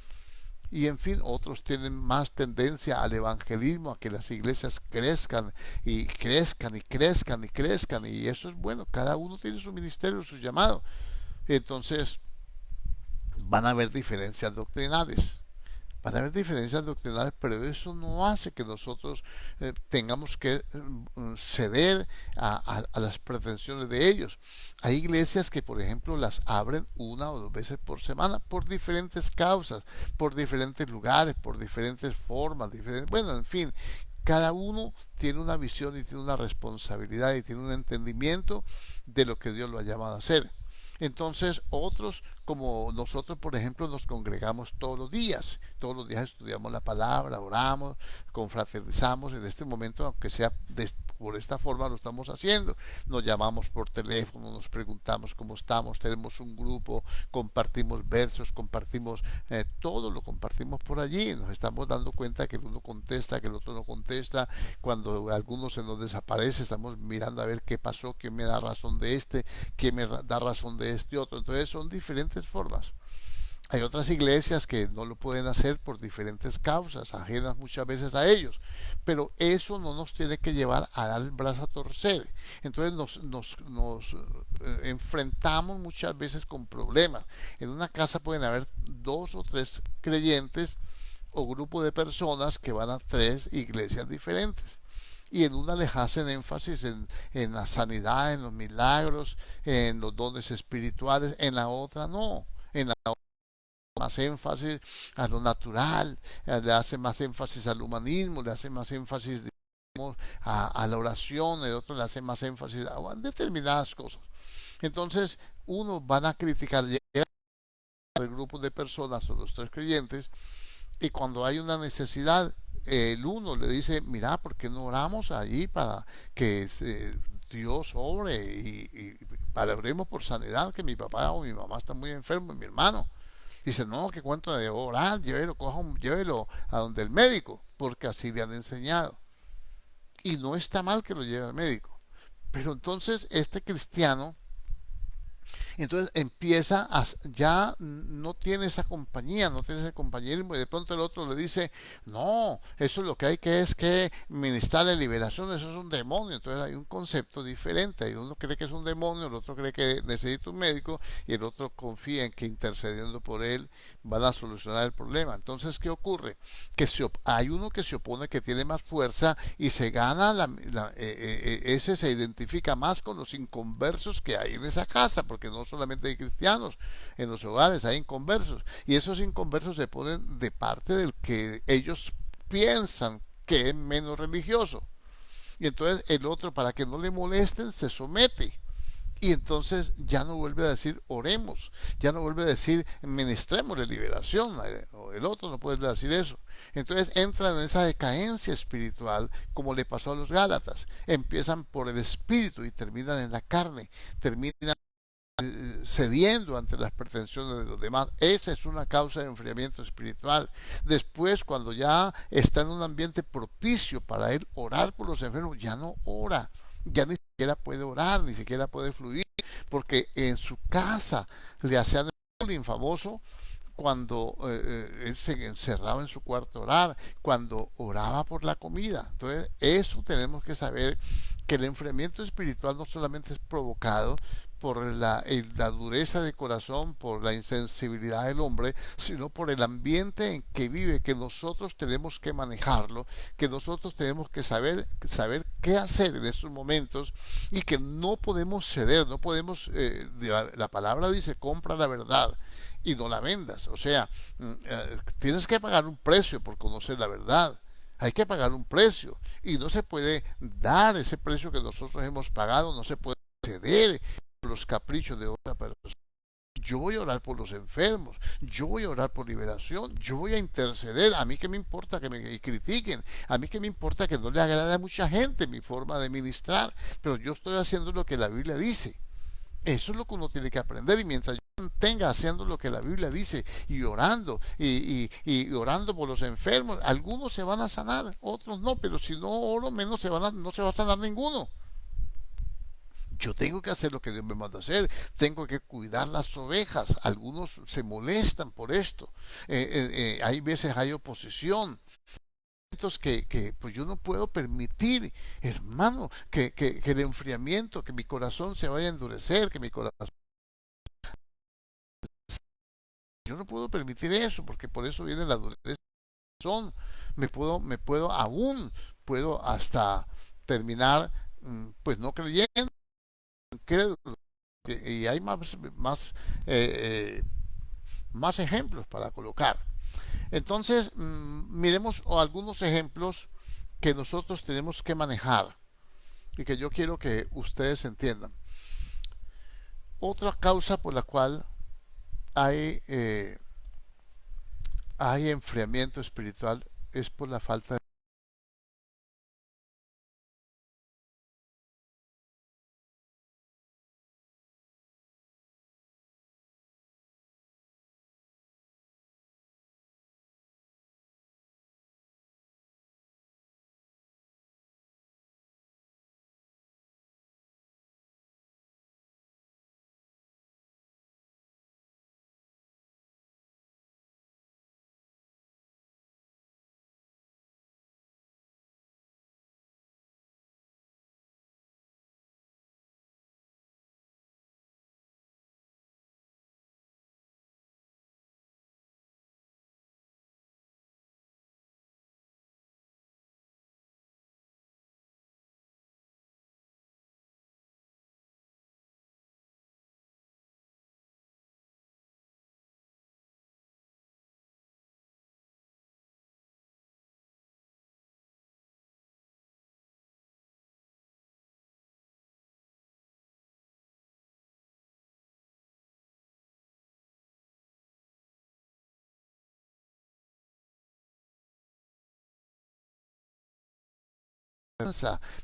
y en fin, otros tienen más tendencia al evangelismo, a que las iglesias crezcan y crezcan y crezcan y crezcan, y eso es bueno, cada uno tiene su ministerio, su llamado. Entonces van a haber diferencias doctrinales. Van a haber diferencias doctrinales, pero eso no hace que nosotros tengamos que ceder a las pretensiones de ellos. Hay iglesias que, por ejemplo, las abren una o dos veces por semana por diferentes causas, por diferentes lugares, por diferentes formas, bueno, en fin, cada uno tiene una visión y tiene una responsabilidad y tiene un entendimiento de lo que Dios lo ha llamado a hacer. Entonces otros, como nosotros por ejemplo, nos congregamos todos los días estudiamos la palabra, oramos, confraternizamos. En este momento, aunque sea por esta forma, lo estamos haciendo. Nos llamamos por teléfono, nos preguntamos cómo estamos, tenemos un grupo, compartimos versos, compartimos todo, lo compartimos por allí. Nos estamos dando cuenta que el uno contesta, que el otro no contesta. Cuando alguno se nos desaparece, estamos mirando a ver qué pasó, quién me da razón de este, quién me da razón de este otro. Entonces son diferentes formas. Hay otras iglesias que no lo pueden hacer por diferentes causas, ajenas muchas veces a ellos, pero eso no nos tiene que llevar a dar el brazo a torcer. Entonces nos enfrentamos muchas veces con problemas. En una casa pueden haber dos o tres creyentes o grupo de personas que van a tres iglesias diferentes. Y en una les hacen énfasis en la sanidad, en los milagros, en los dones espirituales, en la otra no. En la otra más énfasis a lo natural, le hace más énfasis al humanismo, le hace más énfasis a la oración, el otro le hace más énfasis a determinadas cosas. Entonces, unos van a criticar el grupo de personas o los tres creyentes, y cuando hay una necesidad, el uno le dice, mira, ¿por qué no oramos allí para que Dios obre y para oremos por sanidad, que mi papá o mi mamá está muy enfermo, mi hermano? Dice, no, que cuento de orar, llévelo a donde el médico, porque así le han enseñado. Y no está mal que lo lleve al médico. Pero entonces este cristiano Entonces empieza a, ya no tiene esa compañía, no tiene ese compañerismo y de pronto el otro le dice, no, eso es lo que hay que es que ministrar la liberación, eso es un demonio. Entonces hay un concepto diferente, y uno cree que es un demonio, el otro cree que necesita un médico y el otro confía en que intercediendo por él van a solucionar el problema. Entonces, ¿qué ocurre? Que hay uno que se opone, que tiene más fuerza y se gana, ese se identifica más con los inconversos que hay en esa casa, porque no solamente hay cristianos en los hogares, hay inconversos. Y esos inconversos se ponen de parte del que ellos piensan que es menos religioso. Y entonces el otro, para que no le molesten, se somete. Y entonces ya no vuelve a decir oremos, ya no vuelve a decir ministremos de liberación, o el otro no puede decir eso. Entonces entran en esa decadencia espiritual como le pasó a los Gálatas. Empiezan por el espíritu y terminan en la carne, terminan cediendo ante las pretensiones de los demás. Esa es una causa de enfriamiento espiritual. Después, cuando ya está en un ambiente propicio para él orar por los enfermos, ya no ora, ya ni siquiera puede orar, ni siquiera puede fluir, porque en su casa le hacían el infamoso cuando él se encerraba en su cuarto a orar, cuando oraba por la comida. Entonces, eso tenemos que saber, que el enfriamiento espiritual no solamente es provocado por la dureza de corazón, por la insensibilidad del hombre, sino por el ambiente en que vive, que nosotros tenemos que manejarlo, que nosotros tenemos que saber qué hacer en esos momentos y que no podemos ceder, no podemos, la palabra dice, compra la verdad y no la vendas. O sea, tienes que pagar un precio por conocer la verdad. Hay que pagar un precio y no se puede dar ese precio que nosotros hemos pagado, no se puede ceder los caprichos de otra persona. Yo voy a orar por los enfermos, yo voy a orar por liberación, yo voy a interceder. A mí que me importa que me critiquen, a mí que me importa que no le agrade a mucha gente mi forma de ministrar, pero yo estoy haciendo lo que la Biblia dice. Eso es lo que uno tiene que aprender, y mientras yo mantenga haciendo lo que la Biblia dice y orando y orando por los enfermos, algunos se van a sanar, otros no, pero si no oro menos no se va a sanar ninguno. Yo tengo que hacer lo que Dios me manda hacer, tengo que cuidar las ovejas. Algunos se molestan por esto, hay veces hay oposición, pues yo no puedo permitir, hermano, que el enfriamiento, que mi corazón se vaya a endurecer, que mi corazón, yo no puedo permitir eso, porque por eso viene la dureza del corazón. Me puedo aún, puedo hasta terminar, pues no creyendo, incrédulo. Y hay eh, más ejemplos para colocar. Entonces, miremos algunos ejemplos que nosotros tenemos que manejar y que yo quiero que ustedes entiendan. Otra causa por la cual hay, eh, hay enfriamiento espiritual es por la falta de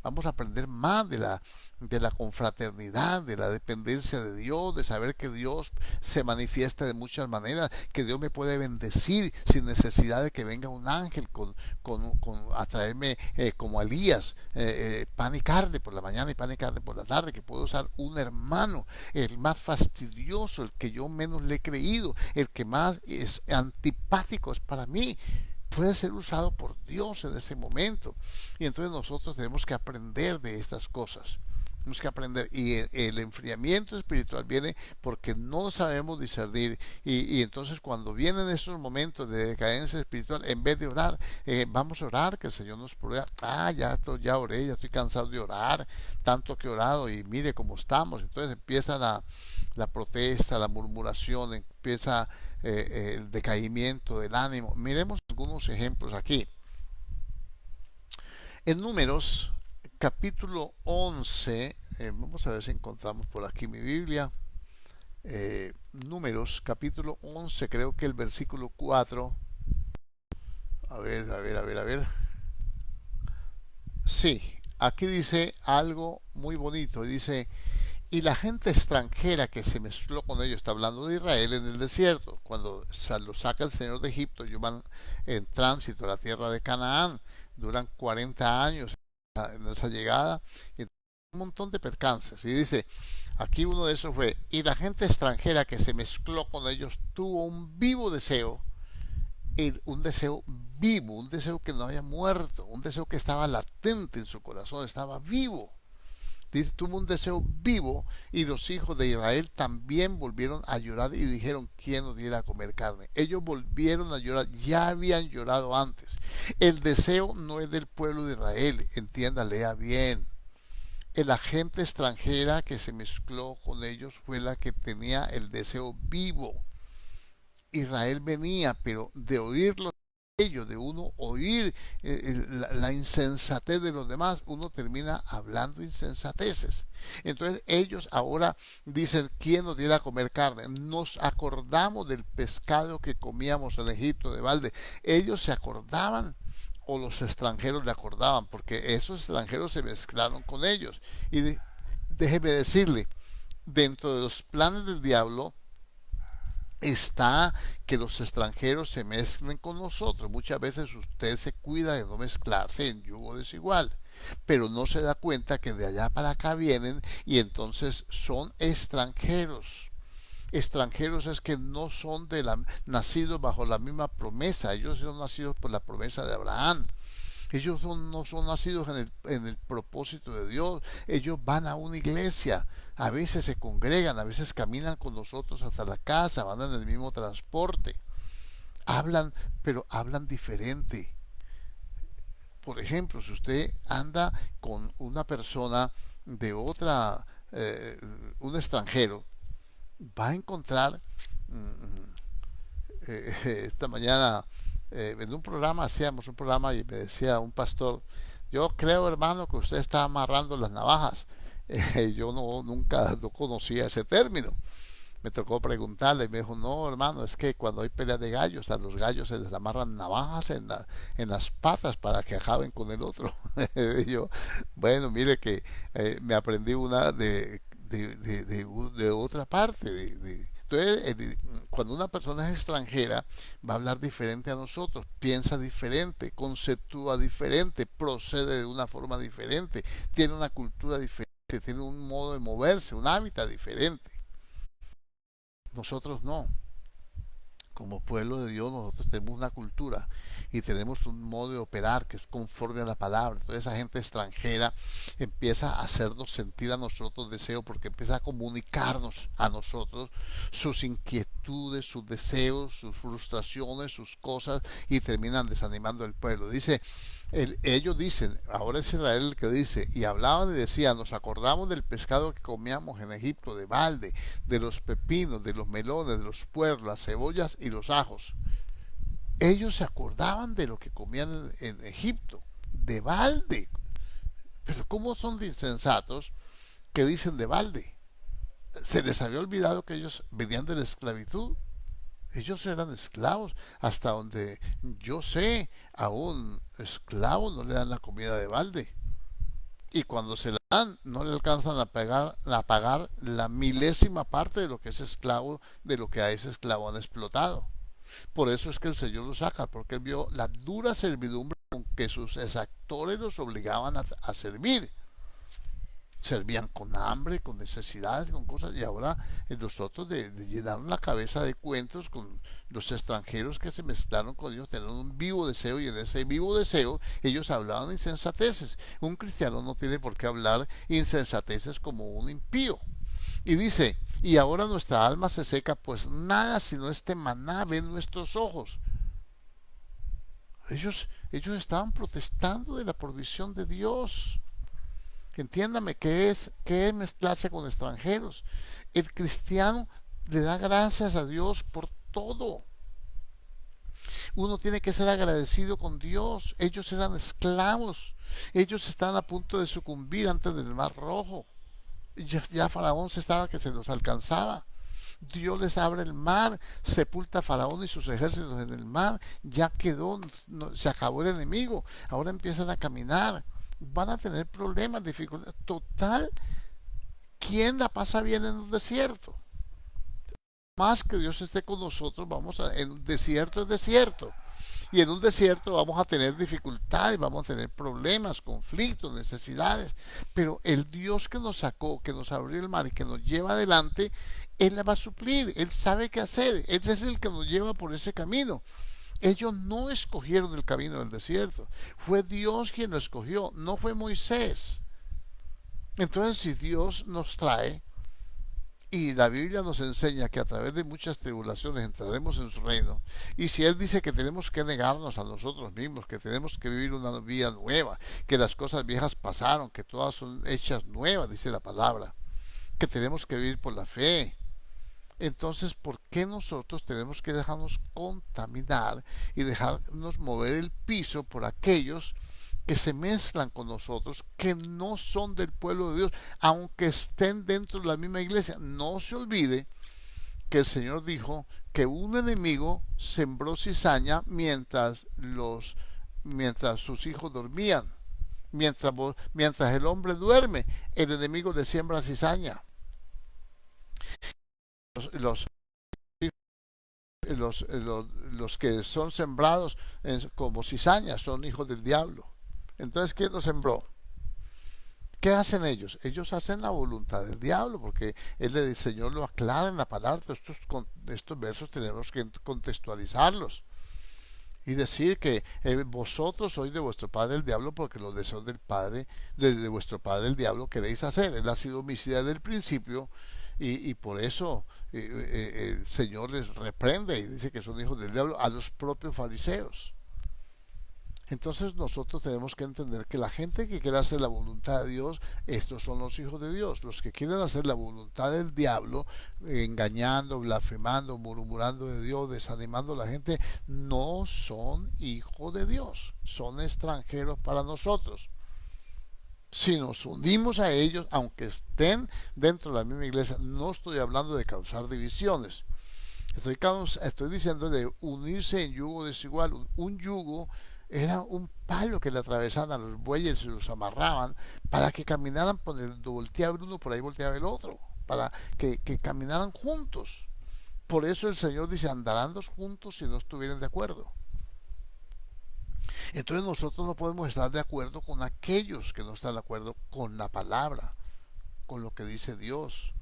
vamos a aprender más de la confraternidad, de la dependencia de Dios, de saber que Dios se manifiesta de muchas maneras, que Dios me puede bendecir sin necesidad de que venga un ángel a traerme como Elías, pan y carne por la mañana y pan y carne por la tarde, que puedo usar un hermano, el más fastidioso, el que yo menos le he creído, el que más es antipático es para mí, puede ser usado por Dios en ese momento. Y entonces nosotros tenemos que aprender de estas cosas. Tenemos que aprender. Y el enfriamiento espiritual viene porque no sabemos discernir. Y entonces cuando vienen esos momentos de decadencia espiritual, en vez de orar, vamos a orar, que el Señor nos prueba. Ya oré, ya estoy cansado de orar, tanto que he orado y mire cómo estamos. Entonces empieza la protesta, la murmuración, empieza el decaimiento del ánimo. Miremos algunos ejemplos aquí. En Números, capítulo 11, vamos a ver si encontramos por aquí mi Biblia. Números, capítulo 11, creo que el versículo 4. A ver. Sí, aquí dice algo muy bonito. Dice, y la gente extranjera que se mezcló con ellos, está hablando de Israel en el desierto, cuando lo saca el Señor de Egipto, ellos van en tránsito a la tierra de Canaán, duran 40 años en esa llegada, y un montón de percances. Y dice, aquí uno de esos fue, y la gente extranjera que se mezcló con ellos tuvo un vivo deseo, un deseo vivo, un deseo que no había muerto, un deseo que estaba latente en su corazón, estaba vivo. Dice, tuvo un deseo vivo, y los hijos de Israel también volvieron a llorar y dijeron, ¿quién nos diera a comer carne? Ellos volvieron a llorar, ya habían llorado antes. El deseo no es del pueblo de Israel, entienda, lea bien. La gente extranjera que se mezcló con ellos fue la que tenía el deseo vivo. Israel venía, pero de oírlo ellos, de uno oír la insensatez de los demás, uno termina hablando insensateces. Entonces ellos ahora dicen, ¿quién nos diera a comer carne? Nos acordamos del pescado que comíamos en Egipto de balde. Ellos se acordaban, o los extranjeros le acordaban, porque esos extranjeros se mezclaron con ellos. Y déjeme decirle, dentro de los planes del diablo está que los extranjeros se mezclen con nosotros. Muchas veces usted se cuida de no mezclarse en yugo desigual, pero no se da cuenta que de allá para acá vienen y entonces son extranjeros. Extranjeros es que no son nacidos bajo la misma promesa. Ellos son nacidos por la promesa de Abraham. Ellos no son nacidos en el propósito de Dios. Ellos van a una iglesia. A veces se congregan, a veces caminan con nosotros hasta la casa, van en el mismo transporte. Hablan, pero hablan diferente. Por ejemplo, si usted anda con una persona de otra, un extranjero, va a encontrar, esta mañana en un programa, hacíamos un programa y me decía un pastor, yo creo hermano que usted está amarrando las navajas. Yo nunca no conocía ese término. Me tocó preguntarle y me dijo, no hermano, es que cuando hay pelea de gallos, a los gallos se les amarran navajas en las patas para que acaben con el otro. Y yo, bueno, mire que me aprendí una de otra parte, entonces, cuando una persona es extranjera, va a hablar diferente a nosotros, piensa diferente, conceptúa diferente, procede de una forma diferente, tiene una cultura diferente, tiene un modo de moverse, un hábitat diferente. Nosotros no. Como pueblo de Dios nosotros tenemos una cultura y tenemos un modo de operar que es conforme a la palabra. Entonces esa gente extranjera empieza a hacernos sentir a nosotros deseo, porque empieza a comunicarnos a nosotros sus inquietudes, sus deseos, sus frustraciones, sus cosas, y terminan desanimando al pueblo. Dice, ellos dicen, ahora es Israel el que dice, y hablaban y decían, nos acordamos del pescado que comíamos en Egipto de balde, de los pepinos, de los melones, de los puerros, las cebollas y los ajos. Ellos se acordaban de lo que comían en Egipto, de balde. Pero ¿cómo son insensatos que dicen de balde? ¿Se les había olvidado que ellos venían de la esclavitud? Ellos eran esclavos. Hasta donde yo sé, a un esclavo no le dan la comida de balde. y cuando se la dan no le alcanzan a pagar la milésima parte de lo que es esclavo, de lo que a ese esclavo han explotado. Por eso es que el Señor lo saca, porque él vio la dura servidumbre con que sus exactores los obligaban a servir. Servían con hambre, con necesidades, con cosas, y ahora los otros llenaron la cabeza de cuentos con los extranjeros que se mezclaron con ellos, tenían un vivo deseo, y en ese vivo deseo ellos hablaban insensateces. Un cristiano no tiene por qué hablar insensateces como un impío. Y dice, y ahora nuestra alma se seca, pues nada sino este maná ven nuestros ojos. Ellos estaban protestando de la provisión de Dios. Entiéndame, ¿qué es mezclarse con extranjeros? El cristiano le da gracias a Dios por todo. Uno tiene que ser agradecido con Dios. Ellos eran esclavos. Ellos estaban a punto de sucumbir antes del Mar Rojo. Ya Faraón se estaba que se los alcanzaba. Dios les abre el mar, sepulta a Faraón y sus ejércitos en el mar. Ya quedó, no, se acabó el enemigo. Ahora empiezan a caminar. Van a tener problemas, dificultades. Total, ¿quién la pasa bien en un desierto? Más que Dios esté con nosotros, en un desierto es desierto. Y en un desierto vamos a tener dificultades, vamos a tener problemas, conflictos, necesidades. Pero el Dios que nos sacó, que nos abrió el mar y que nos lleva adelante, Él la va a suplir. Él sabe qué hacer. Él es el que nos lleva por ese camino. Ellos no escogieron el camino del desierto. Fue Dios quien lo escogió, no fue Moisés. Entonces, si Dios nos trae, y la Biblia nos enseña que a través de muchas tribulaciones entraremos en su reino, y si Él dice que tenemos que negarnos a nosotros mismos, que tenemos que vivir una vida nueva, que las cosas viejas pasaron, que todas son hechas nuevas, dice la palabra, que tenemos que vivir por la fe, entonces, ¿por qué nosotros tenemos que dejarnos contaminar y dejarnos mover el piso por aquellos que se mezclan con nosotros, que no son del pueblo de Dios, aunque estén dentro de la misma iglesia? No se olvide que el Señor dijo que un enemigo sembró cizaña mientras sus hijos dormían. Mientras el hombre duerme, el enemigo le siembra cizaña. Los, los que son sembrados como cizañas son hijos del diablo. Entonces, ¿quién los sembró? ¿Qué hacen ellos? Ellos hacen la voluntad del diablo, porque el Señor lo aclara en la palabra. Estos versos tenemos que contextualizarlos y decir que vosotros sois de vuestro padre el diablo, porque los deseos del padre, de vuestro padre el diablo queréis hacer. Él ha sido homicida desde el principio, y por eso el Señor les reprende y dice que son hijos del diablo a los propios fariseos. Entonces nosotros tenemos que entender que la gente que quiere hacer la voluntad de Dios, estos son los hijos de Dios. Los que quieren hacer la voluntad del diablo, engañando, blasfemando, murmurando de Dios, desanimando a la gente, no son hijos de Dios, son extranjeros para nosotros. Si nos unimos a ellos, aunque estén dentro de la misma iglesia, no estoy hablando de causar divisiones. Estoy diciendo de unirse en yugo desigual. Un yugo era un palo que le atravesaban a los bueyes y los amarraban para que caminaran, por el volteaba uno, por ahí volteaba el otro, para que caminaran juntos. Por eso el Señor dice, andarán dos juntos si no estuvieran de acuerdo. Entonces nosotros no podemos estar de acuerdo con aquellos que no están de acuerdo con la palabra, con lo que dice Dios.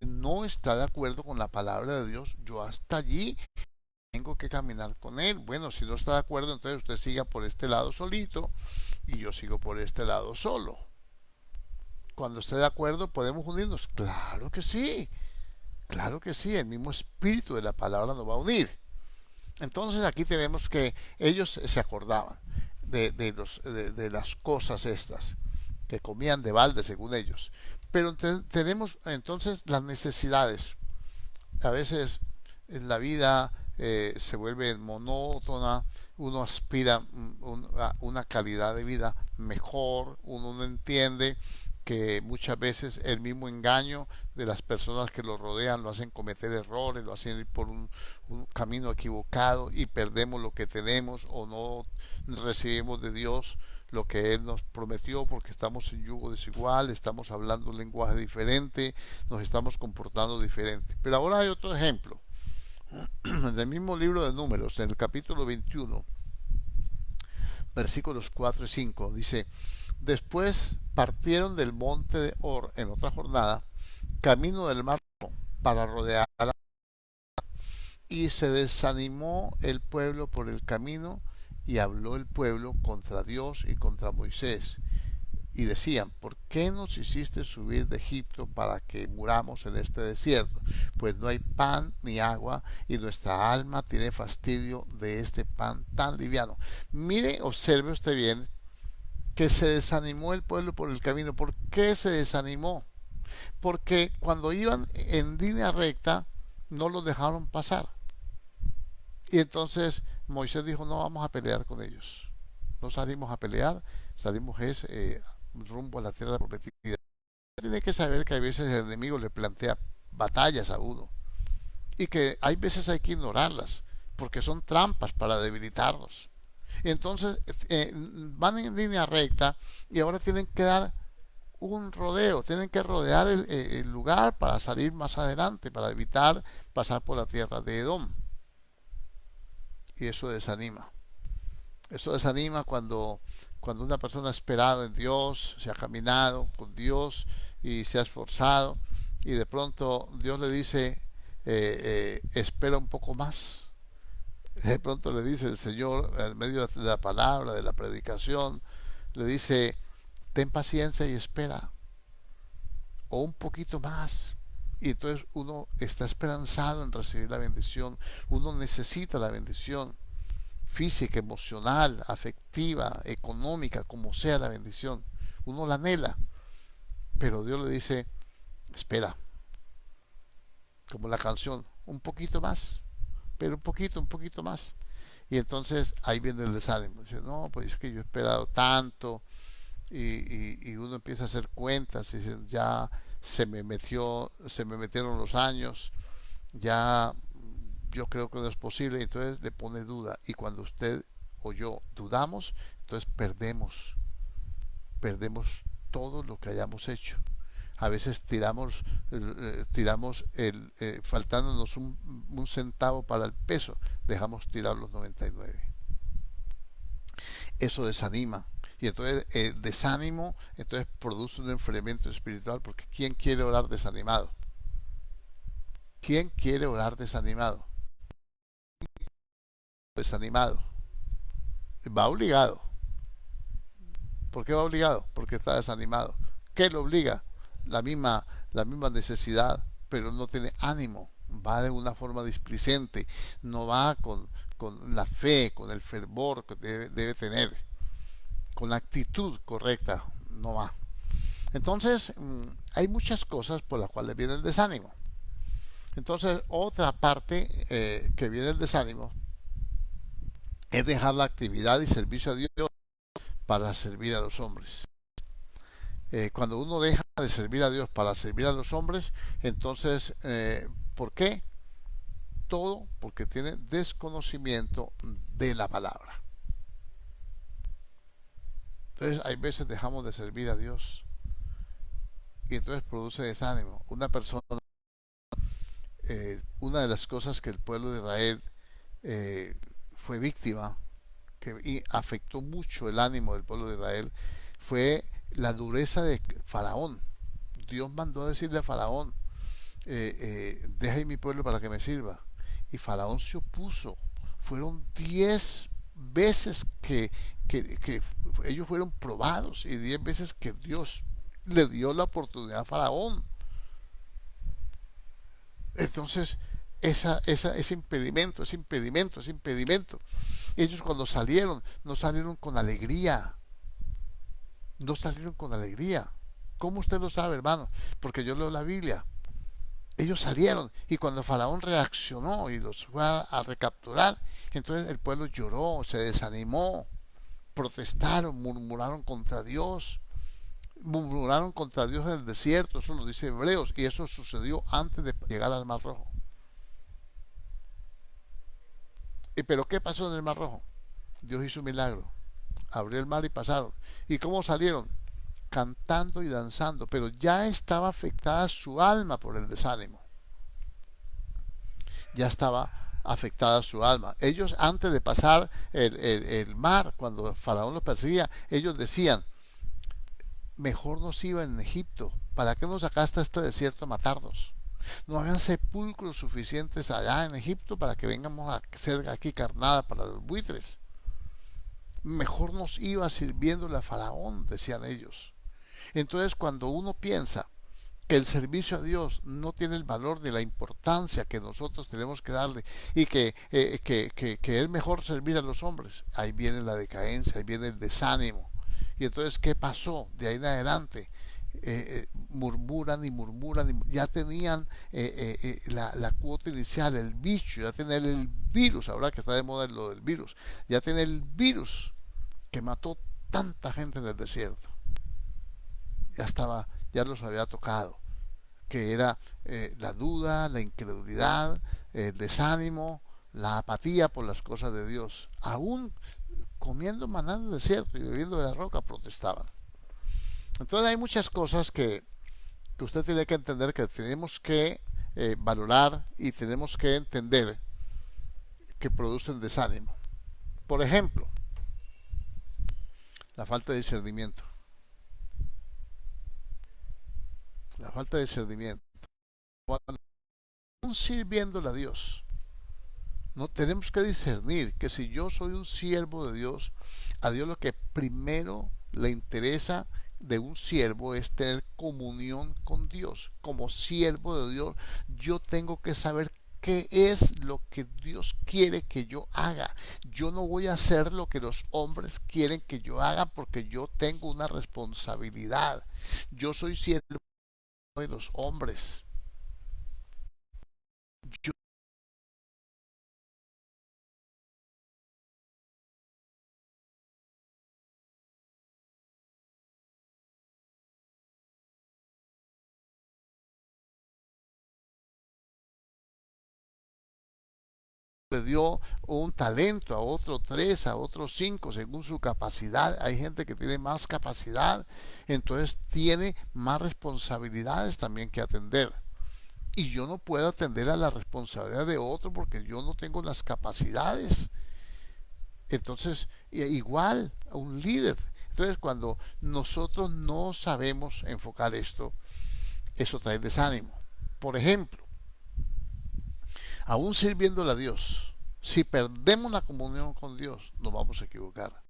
No está de acuerdo con la palabra de Dios, yo hasta allí tengo que caminar con él. Bueno, si no está de acuerdo, entonces usted siga por este lado solito y yo sigo por este lado solo. Cuando esté de acuerdo, ¿podemos unirnos? Claro que sí, claro que sí, el mismo espíritu de la palabra nos va a unir. Entonces aquí tenemos que ellos se acordaban de las cosas estas, que comían de balde según ellos. Pero tenemos entonces las necesidades. A veces en la vida se vuelve monótona, uno aspira a una calidad de vida mejor, uno no entiende que muchas veces el mismo engaño de las personas que lo rodean lo hacen cometer errores, lo hacen ir por un camino equivocado y perdemos lo que tenemos o no recibimos de Dios lo que Él nos prometió, porque estamos en yugo desigual, estamos hablando un lenguaje diferente, nos estamos comportando diferente. Pero ahora hay otro ejemplo. En el mismo libro de Números, en el capítulo 21, versículos 4 y 5, dice: después partieron del monte de Or en otra jornada, camino del mar para rodear, y se desanimó el pueblo por el camino, y habló el pueblo contra Dios y contra Moisés. Y decían: ¿por qué nos hiciste subir de Egipto para que muramos en este desierto? Pues no hay pan ni agua, y nuestra alma tiene fastidio de este pan tan liviano. Mire, observe usted bien que se desanimó el pueblo por el camino. ¿Por qué se desanimó? Porque cuando iban en línea recta no los dejaron pasar. Y entonces Moisés dijo: no vamos a pelear con ellos. No salimos a pelear, salimos rumbo a la tierra prometida. Tiene que saber que a veces el enemigo le plantea batallas a uno y que hay veces hay que ignorarlas porque son trampas para debilitarnos. Entonces van en línea recta y ahora tienen que dar un rodeo, tienen que rodear el lugar para salir más adelante, para evitar pasar por la tierra de Edom. Y eso desanima. Eso desanima cuando una persona ha esperado en Dios, se ha caminado con Dios y se ha esforzado, y de pronto Dios le dice: espera un poco más. De pronto le dice el Señor, en medio de la palabra, de la predicación, le dice: ten paciencia y espera, o un poquito más. Y entonces uno está esperanzado en recibir la bendición, uno necesita la bendición física, emocional, afectiva, económica, como sea la bendición. Uno la anhela, pero Dios le dice: espera, como la canción, un poquito más, pero un poquito más. Y entonces ahí viene el desánimo. Dice: no, pues es que yo he esperado tanto, y uno empieza a hacer cuentas y dice: ya se me metieron los años, ya yo creo que no es posible. Y entonces le pone duda, y cuando usted o yo dudamos, entonces perdemos todo lo que hayamos hecho. A veces faltándonos un centavo para el peso, dejamos tirar los 99. Eso desanima. Y entonces el desánimo entonces produce un enfriamiento espiritual, porque ¿quién quiere orar desanimado? ¿Quién quiere orar desanimado? Desanimado. Va obligado. ¿Por qué va obligado? Porque está desanimado. ¿Qué lo obliga? La misma necesidad, pero no tiene ánimo. Va de una forma displicente. No va con la fe, con el fervor que debe tener, con la actitud correcta. No va. Entonces, hay muchas cosas por las cuales viene el desánimo. Entonces, otra parte que viene el desánimo es dejar la actividad y servicio a Dios para servir a los hombres. Cuando uno deja de servir a Dios para servir a los hombres, entonces, ¿por qué? Todo porque tiene desconocimiento de la palabra. Entonces, hay veces dejamos de servir a Dios y entonces produce desánimo. Una de las cosas que el pueblo de Israel fue víctima, que afectó mucho el ánimo del pueblo de Israel, fue la dureza de Faraón. Dios mandó a decirle a Faraón: deja ir mi pueblo para que me sirva. Y Faraón se opuso. Fueron 10 veces que ellos fueron probados, y 10 veces que Dios le dio la oportunidad a Faraón. Entonces, ese impedimento. Ellos cuando salieron, no salieron con alegría. No salieron con alegría. ¿Cómo usted lo sabe, hermano? Porque yo leo la Biblia. Ellos salieron, y cuando Faraón reaccionó y los fue a recapturar, entonces el pueblo lloró, se desanimó, protestaron, murmuraron contra Dios en el desierto. Eso lo dice Hebreos, y eso sucedió antes de llegar al Mar Rojo. ¿Pero qué pasó en el Mar Rojo? Dios hizo un milagro. abrió el mar y pasaron. ¿Y cómo salieron? Cantando y danzando, pero ya estaba afectada su alma por el desánimo. Ya estaba afectada su alma. Ellos antes de pasar el mar, cuando Faraón los perseguía, ellos decían, mejor nos iba en Egipto, ¿para qué nos sacaste a este desierto a matarnos? No habían sepulcros suficientes allá en Egipto para que vengamos a hacer aquí carnada para los buitres. Mejor nos iba sirviéndole a Faraón, decían ellos. Entonces, cuando uno piensa que el servicio a Dios no tiene el valor de la importancia que nosotros tenemos que darle y que es mejor servir a los hombres, ahí viene la decadencia, ahí viene el desánimo. Y entonces, ¿qué pasó de ahí en adelante? Murmuran y murmuran, y ya tenían la cuota inicial, el bicho, ya tenían el virus, ahora que está de moda lo del virus, ya tiene el virus que mató tanta gente en el desierto. Ya estaba, ya los había tocado, que era la duda, la incredulidad, el desánimo, la apatía por las cosas de Dios. Aún comiendo maná en el desierto y bebiendo de la roca protestaban. Entonces hay muchas cosas que usted tiene que entender, que tenemos que valorar y tenemos que entender que producen desánimo. Por ejemplo, la falta de discernimiento. La falta de discernimiento. Cuando sirviéndole a Dios, no tenemos que discernir que si yo soy un siervo de Dios, a Dios lo que primero le interesa de un siervo es tener comunión con Dios. Como siervo de Dios, yo tengo que saber qué es lo que Dios quiere que yo haga. Yo no voy a hacer lo que los hombres quieren que yo haga porque yo tengo una responsabilidad. Yo soy siervo de los hombres. Yo le dio un talento, a otro tres, a otros cinco, según su capacidad. Hay gente que tiene más capacidad, entonces tiene más responsabilidades también que atender. Y yo no puedo atender a la responsabilidad de otro porque yo no tengo las capacidades. Entonces, igual a un líder. Entonces, cuando nosotros no sabemos enfocar esto, eso trae desánimo. Por ejemplo, aún sirviéndole a Dios, si perdemos la comunión con Dios, nos vamos a equivocar.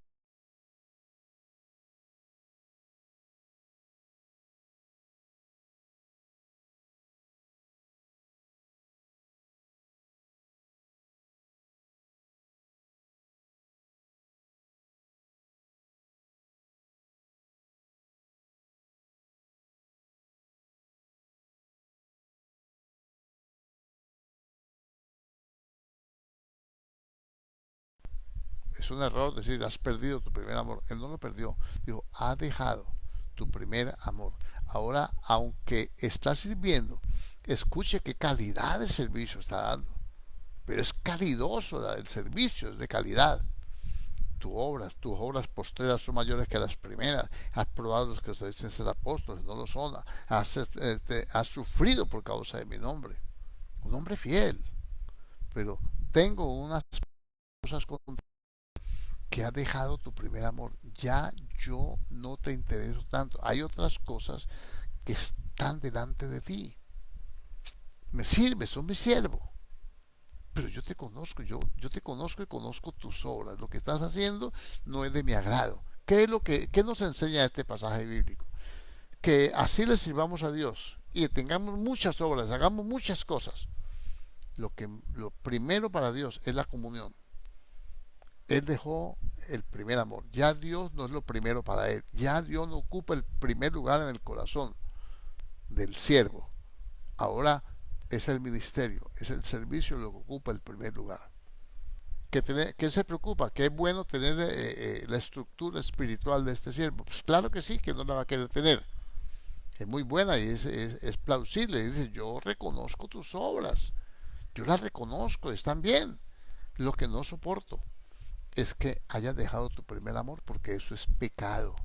Es un error decir, has perdido tu primer amor. Él no lo perdió. Dijo, ha dejado tu primer amor. Ahora, aunque está sirviendo, escuche qué calidad de servicio está dando. Pero es calidoso el servicio, es de calidad. Tus obras postreras son mayores que las primeras. Has probado los que se dicen ser apóstoles, no lo son. Has sufrido por causa de mi nombre. Un hombre fiel. Pero tengo unas cosas que has dejado tu primer amor. Ya yo no te intereso tanto. Hay otras cosas que están delante de ti. Me sirves, son mi siervo. Pero yo te conozco, yo te conozco y conozco tus obras. Lo que estás haciendo no es de mi agrado. ¿Qué nos enseña este pasaje bíblico? Que así le sirvamos a Dios y tengamos muchas obras, hagamos muchas cosas. Lo primero para Dios es la comunión. Él dejó el primer amor. Ya Dios no es lo primero para él. Ya Dios no ocupa el primer lugar en el corazón del siervo. Ahora es el ministerio, es el servicio lo que ocupa el primer lugar. ¿Qué se preocupa? ¿Qué es bueno tener la estructura espiritual de este siervo? Pues claro que sí, que no la va a querer tener. Es muy buena y es plausible. Dice, yo reconozco tus obras. Yo las reconozco, están bien. Lo que no soporto es que hayas dejado tu primer amor, porque eso es pecado.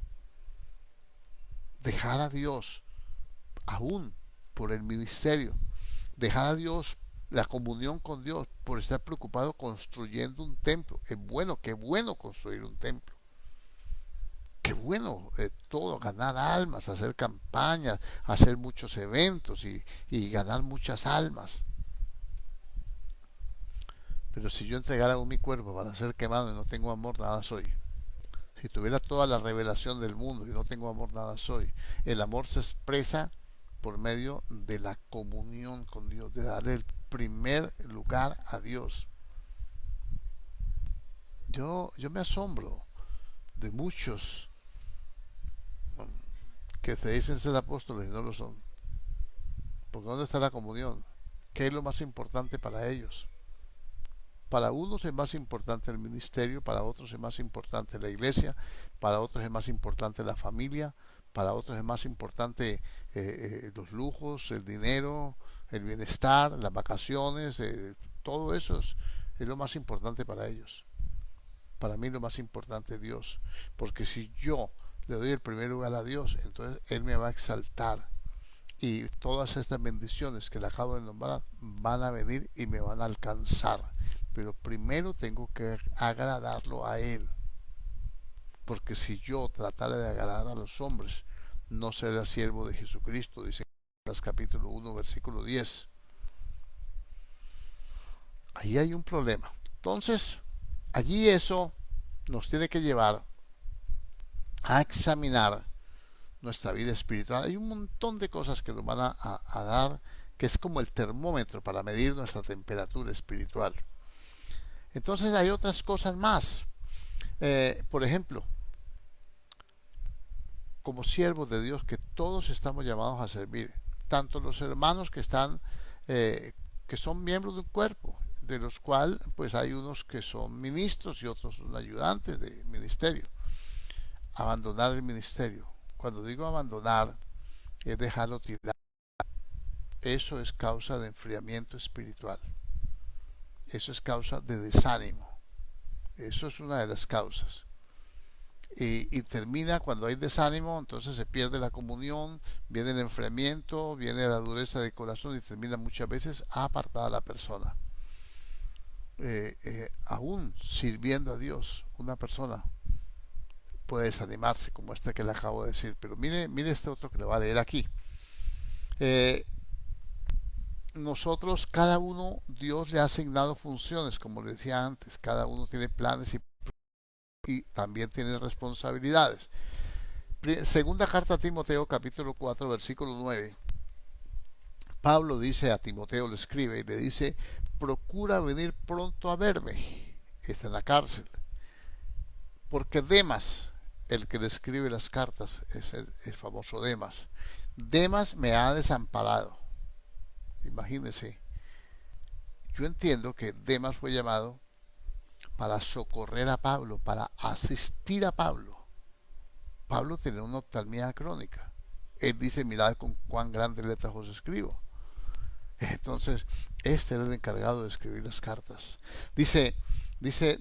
Dejar a Dios, aún por el ministerio, dejar a Dios, la comunión con Dios, por estar preocupado construyendo un templo. Es bueno, qué bueno construir un templo. Qué bueno todo, ganar almas, hacer campañas, hacer muchos eventos y ganar muchas almas. Pero si yo entregara mi cuerpo para ser quemado y no tengo amor, nada soy. Si tuviera toda la revelación del mundo y no tengo amor, nada soy. El amor se expresa por medio de la comunión con Dios, de darle el primer lugar a Dios. Yo me asombro de muchos que se dicen ser apóstoles y no lo son. Porque ¿dónde está la comunión? ¿Qué es lo más importante para ellos? Para unos es más importante el ministerio, para otros es más importante la iglesia, para otros es más importante la familia, para otros es más importante los lujos, el dinero, el bienestar, las vacaciones, todo eso es lo más importante para ellos. Para mí lo más importante es Dios, porque si yo le doy el primer lugar a Dios, entonces Él me va a exaltar y todas estas bendiciones que le acabo de nombrar van a venir y me van a alcanzar. Pero primero tengo que agradarlo a Él, porque si yo tratara de agradar a los hombres, no seré siervo de Jesucristo, dice en capítulo 1, versículo 10. Ahí hay un problema. Entonces, allí eso nos tiene que llevar a examinar nuestra vida espiritual. Hay un montón de cosas que nos van a dar, que es como el termómetro para medir nuestra temperatura espiritual. Entonces hay otras cosas más. Por ejemplo, como siervos de Dios, que todos estamos llamados a servir, tanto los hermanos que están, que son miembros de un cuerpo, de los cuales pues hay unos que son ministros y otros son ayudantes de ministerio. Abandonar el ministerio. Cuando digo abandonar, es dejarlo tirar. Eso es causa de enfriamiento espiritual. Eso es causa de desánimo. Eso es una de las causas. Y termina cuando hay desánimo, entonces se pierde la comunión, viene el enfriamiento, viene la dureza de corazón y termina muchas veces apartada la persona. Aún sirviendo a Dios, una persona puede desanimarse, como este que le acabo de decir. Pero mire este otro que le va a leer aquí. Nosotros, cada uno, Dios le ha asignado funciones, como le decía antes. Cada uno tiene planes y también tiene responsabilidades. Segunda carta a Timoteo, capítulo 4, versículo 9. Pablo dice a Timoteo, le escribe y le dice: procura venir pronto a verme. Está en la cárcel. Porque Demas, el que le escribe las cartas, es el famoso Demas. Demas me ha desamparado. Imagínense. Yo entiendo que Demas fue llamado para socorrer a Pablo, para asistir a Pablo. Pablo tenía una oftalmia crónica. Él dice: mirad con cuán grandes letras os escribo. Entonces, este era el encargado de escribir las cartas. Dice,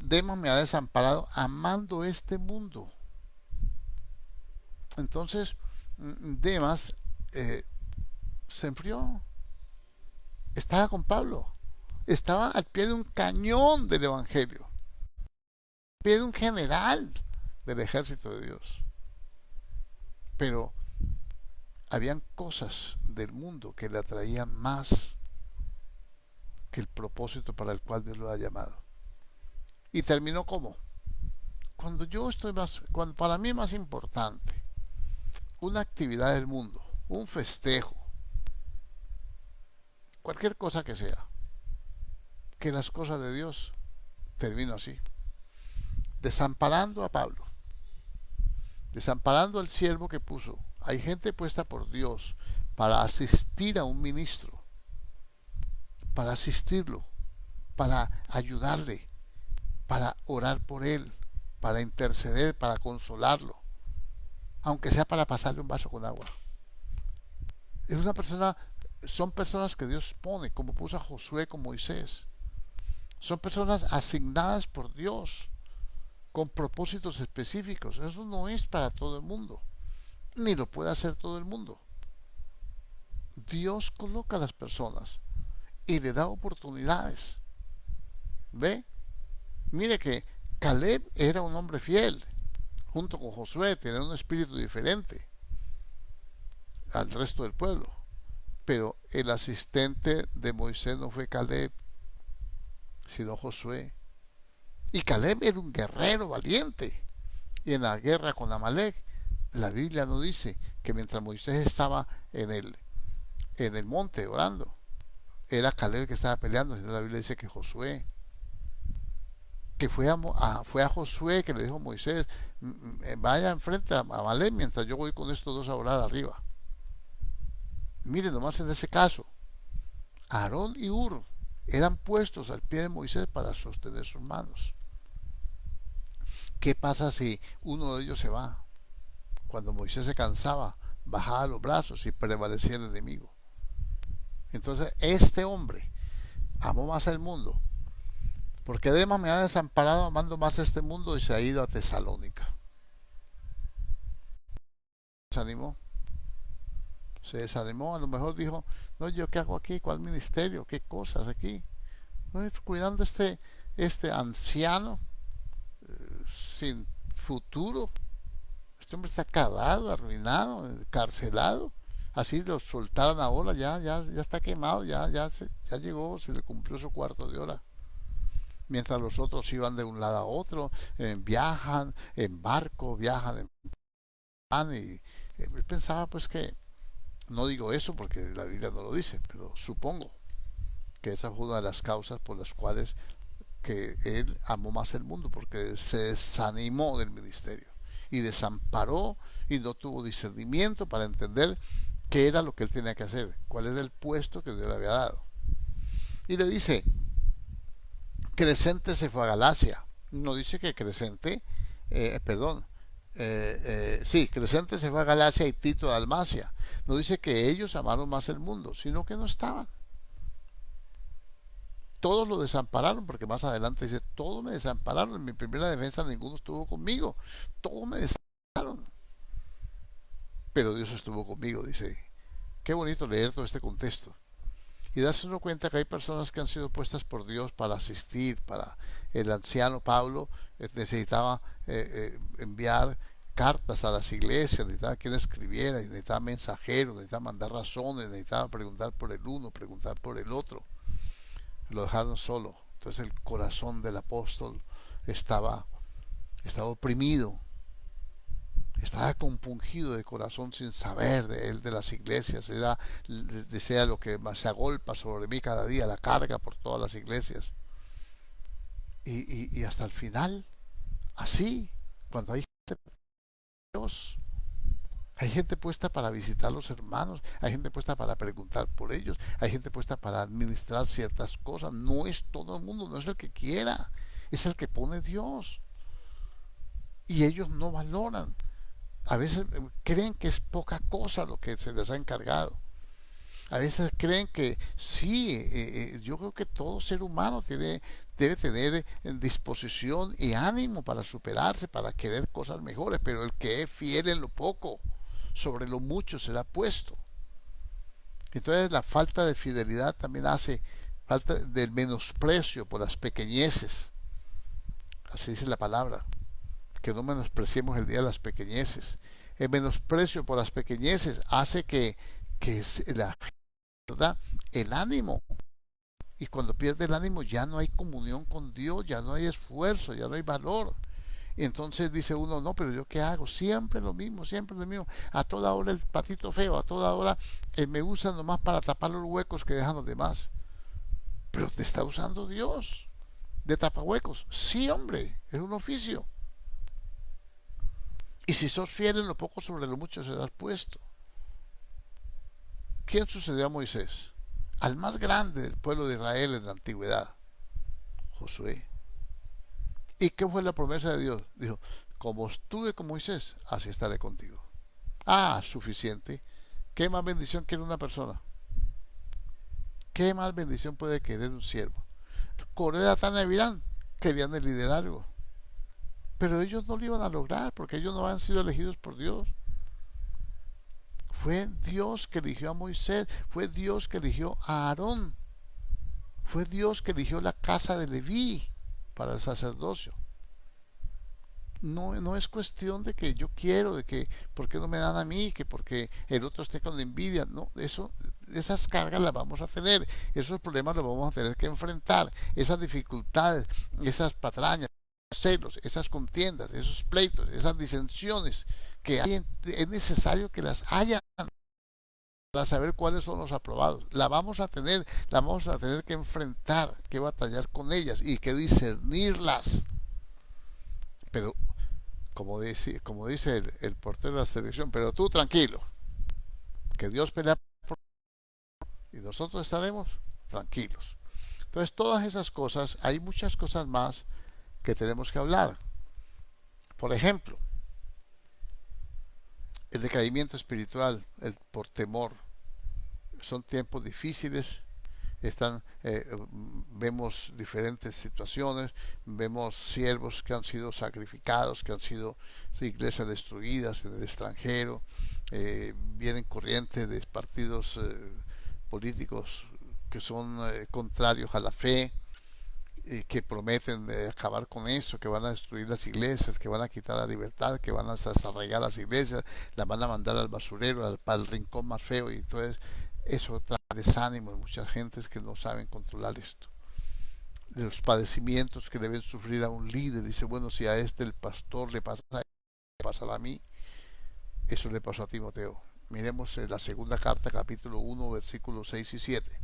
Demas me ha desamparado amando este mundo. Entonces, Demas se enfrió. Estaba con Pablo. Estaba al pie de un cañón del Evangelio. Al pie de un general del ejército de Dios. Pero habían cosas del mundo que le atraían más que el propósito para el cual Dios lo ha llamado. Y terminó como: cuando para mí es más importante una actividad del mundo, un festejo, cualquier cosa que sea, que las cosas de Dios, termino así, desamparando a Pablo, desamparando al siervo que puso. Hay gente puesta por Dios para asistir a un ministro, para asistirlo, para ayudarle, para orar por él, para interceder, para consolarlo, aunque sea para pasarle un vaso con agua. Es una persona, son personas que Dios pone, como puso a Josué con Moisés. Son personas asignadas por Dios con propósitos específicos. Eso no es para todo el mundo, ni lo puede hacer todo el mundo. Dios coloca a las personas y le da oportunidades. ¿Ve? Mire que Caleb era un hombre fiel, junto con Josué, tenía un espíritu diferente al resto del pueblo. Pero el asistente de Moisés no fue Caleb, sino Josué. Y Caleb era un guerrero valiente. Y en la guerra con Amalek, la Biblia no dice que mientras Moisés estaba en el monte orando, era Caleb que estaba peleando, sino la Biblia dice que Josué, que fue a Josué que le dijo a Moisés, vaya enfrente a Amalek mientras yo voy con estos dos a orar arriba. Miren nomás en ese caso, Aarón y Ur eran puestos al pie de Moisés para sostener sus manos. ¿Qué pasa si uno de ellos se va? Cuando Moisés se cansaba, bajaba los brazos y prevalecía el enemigo. Entonces este hombre amó más al mundo, porque además me ha desamparado amando más a este mundo, y se ha ido a Tesalónica. Se animó, se desanimó, a lo mejor dijo, no, yo qué hago aquí, cuál ministerio, qué cosas aquí, no, cuidando este anciano sin futuro. Este hombre está acabado, arruinado, encarcelado. Así lo soltaron ahora, ya está quemado, ya llegó, se le cumplió su cuarto de hora. Mientras los otros iban de un lado a otro, viajan en barco, viajan en pan, y él pensaba pues que, no digo eso porque la Biblia no lo dice, pero supongo que esa fue una de las causas por las cuales que él amó más el mundo, porque se desanimó del ministerio y desamparó y no tuvo discernimiento para entender qué era lo que él tenía que hacer, cuál era el puesto que Dios le había dado. Y le dice, Crescente se fue a Galacia. No dice que Crescente, sí, Crescente se fue a Galacia y Tito a Dalmacia. No dice que ellos amaron más el mundo, sino que no estaban. Todos lo desampararon, porque más adelante dice, todos me desampararon, en mi primera defensa ninguno estuvo conmigo, todos me desampararon, pero Dios estuvo conmigo, dice. Qué bonito leer todo este contexto y darse uno cuenta que hay personas que han sido puestas por Dios para asistir. Para el anciano Pablo necesitaba enviar cartas a las iglesias, necesitaba quien escribiera, necesitaba mensajeros, necesitaba mandar razones, necesitaba preguntar por el uno, preguntar por el otro. Lo dejaron solo. Entonces el corazón del apóstol estaba oprimido, estaba compungido de corazón sin saber de él, de las iglesias. Desea lo que más se agolpa sobre mí cada día, la carga por todas las iglesias. Y hasta el final, así, cuando hay gente de Dios, hay gente puesta para visitar a los hermanos, hay gente puesta para preguntar por ellos, hay gente puesta para administrar ciertas cosas. No es todo el mundo, no es el que quiera, es el que pone Dios. Y ellos no valoran. A veces creen que es poca cosa lo que se les ha encargado. A veces creen que sí, yo creo que todo ser humano debe tener disposición y ánimo para superarse, para querer cosas mejores, pero el que es fiel en lo poco, sobre lo mucho será puesto. Entonces la falta de fidelidad también hace falta del menosprecio por las pequeñeces. Así dice la palabra, que no menospreciemos el día de las pequeñeces. El menosprecio por las pequeñeces hace que la verdad, el ánimo, y cuando pierde el ánimo ya no hay comunión con Dios, ya no hay esfuerzo, ya no hay valor. Y entonces dice uno, no, pero yo qué hago, siempre lo mismo, a toda hora el patito feo, a toda hora me usan nomás para tapar los huecos que dejan los demás. Pero te está usando Dios de tapahuecos. Sí, hombre, es un oficio. Y si sos fiel en lo poco, sobre lo mucho serás puesto. ¿Quién sucedió a Moisés? Al más grande del pueblo de Israel en la antigüedad, Josué. ¿Y qué fue la promesa de Dios? Dijo, como estuve con Moisés, así estaré contigo. Ah, suficiente. ¿Qué más bendición quiere una persona? ¿Qué más bendición puede querer un siervo? Coré, Datán y Abiram querían el liderazgo, Pero ellos no lo iban a lograr porque ellos no han sido elegidos por Dios. Fue Dios que eligió a Moisés, fue Dios que eligió a Aarón, fue Dios que eligió la casa de Leví para el sacerdocio. No, no es cuestión de que yo quiero, de que por qué no me dan a mí, que porque el otro esté con envidia. No, esas cargas las vamos a tener, esos problemas los vamos a tener que enfrentar, esas dificultades, esas patrañas, celos, esas contiendas, esos pleitos, esas disensiones que hay, es necesario que las haya para saber cuáles son los aprobados. La vamos a tener que enfrentar, que batallar con ellas y que discernirlas. Pero como dice el portero de la selección, pero tú tranquilo, que Dios pelea por y nosotros estaremos tranquilos. Entonces todas esas cosas, hay muchas cosas más que tenemos que hablar. Por ejemplo, el decaimiento espiritual, el por temor. Son tiempos difíciles, vemos diferentes situaciones, vemos siervos que han sido sacrificados, que han sido iglesias destruidas en el extranjero, vienen corrientes de partidos políticos que son contrarios a la fe, que prometen acabar con eso, que van a destruir las iglesias, que van a quitar la libertad, que van a desarraigar las iglesias, las van a mandar al basurero, al rincón más feo, y entonces eso trae desánimo de muchas gentes que no saben controlar esto. De los padecimientos que deben sufrir a un líder, dice, bueno, si a este el pastor le pasará a mí, eso le pasó a Timoteo. Miremos la segunda carta, capítulo 1, versículos 6 y 7.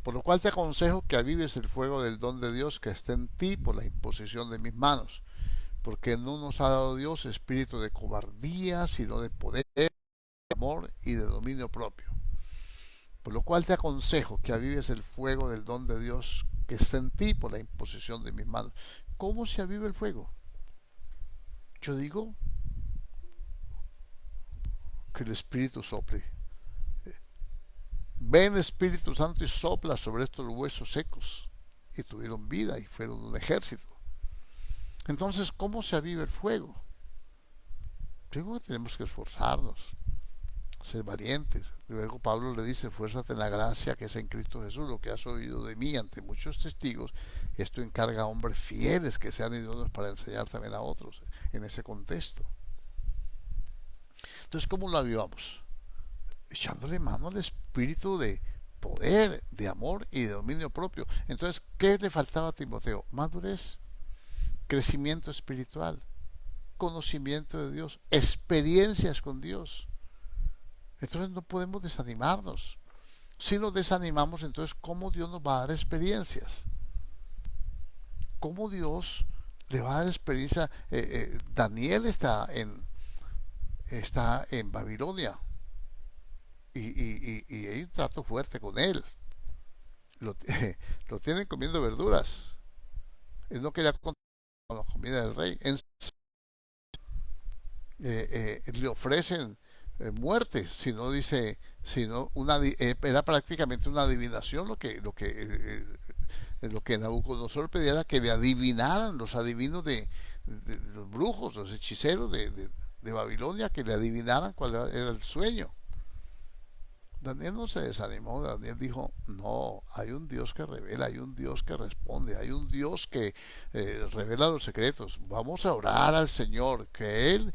Por lo cual te aconsejo que avives el fuego del don de Dios que está en ti por la imposición de mis manos, porque no nos ha dado Dios espíritu de cobardía, sino de poder, de amor y de dominio propio. Por lo cual te aconsejo que avives el fuego del don de Dios que está en ti por la imposición de mis manos. ¿Cómo se aviva el fuego? Yo digo que el Espíritu sople. Ven Espíritu Santo y sopla sobre estos huesos secos. Y tuvieron vida y fueron un ejército. Entonces, ¿cómo se aviva el fuego? Digo que tenemos que esforzarnos, ser valientes. Luego Pablo le dice, esfuérzate en la gracia que es en Cristo Jesús, lo que has oído de mí ante muchos testigos. Esto encarga a hombres fieles que sean idóneos para enseñar también a otros en ese contexto. Entonces, ¿cómo lo avivamos? Echándole mano al espíritu de poder, de amor y de dominio propio. Entonces, ¿qué le faltaba a Timoteo? Madurez, crecimiento espiritual, conocimiento de Dios, experiencias con Dios. Entonces no podemos desanimarnos. Si nos desanimamos, entonces ¿cómo Dios nos va a dar experiencias? ¿Cómo Dios le va a dar experiencia? Daniel está en Babilonia y hay un trato fuerte con él. Lo, lo tienen comiendo verduras. Él no quería con la comida del rey. Le ofrecen muerte, si no dice, sino era prácticamente una adivinación lo que Nabucodonosor pedía era que le adivinaran los adivinos de los brujos, los hechiceros de Babilonia, que le adivinaran cuál era el sueño. Daniel no se desanimó, Daniel dijo, no, hay un Dios que revela, hay un Dios que responde, hay un Dios que revela los secretos. Vamos a orar al Señor, que Él,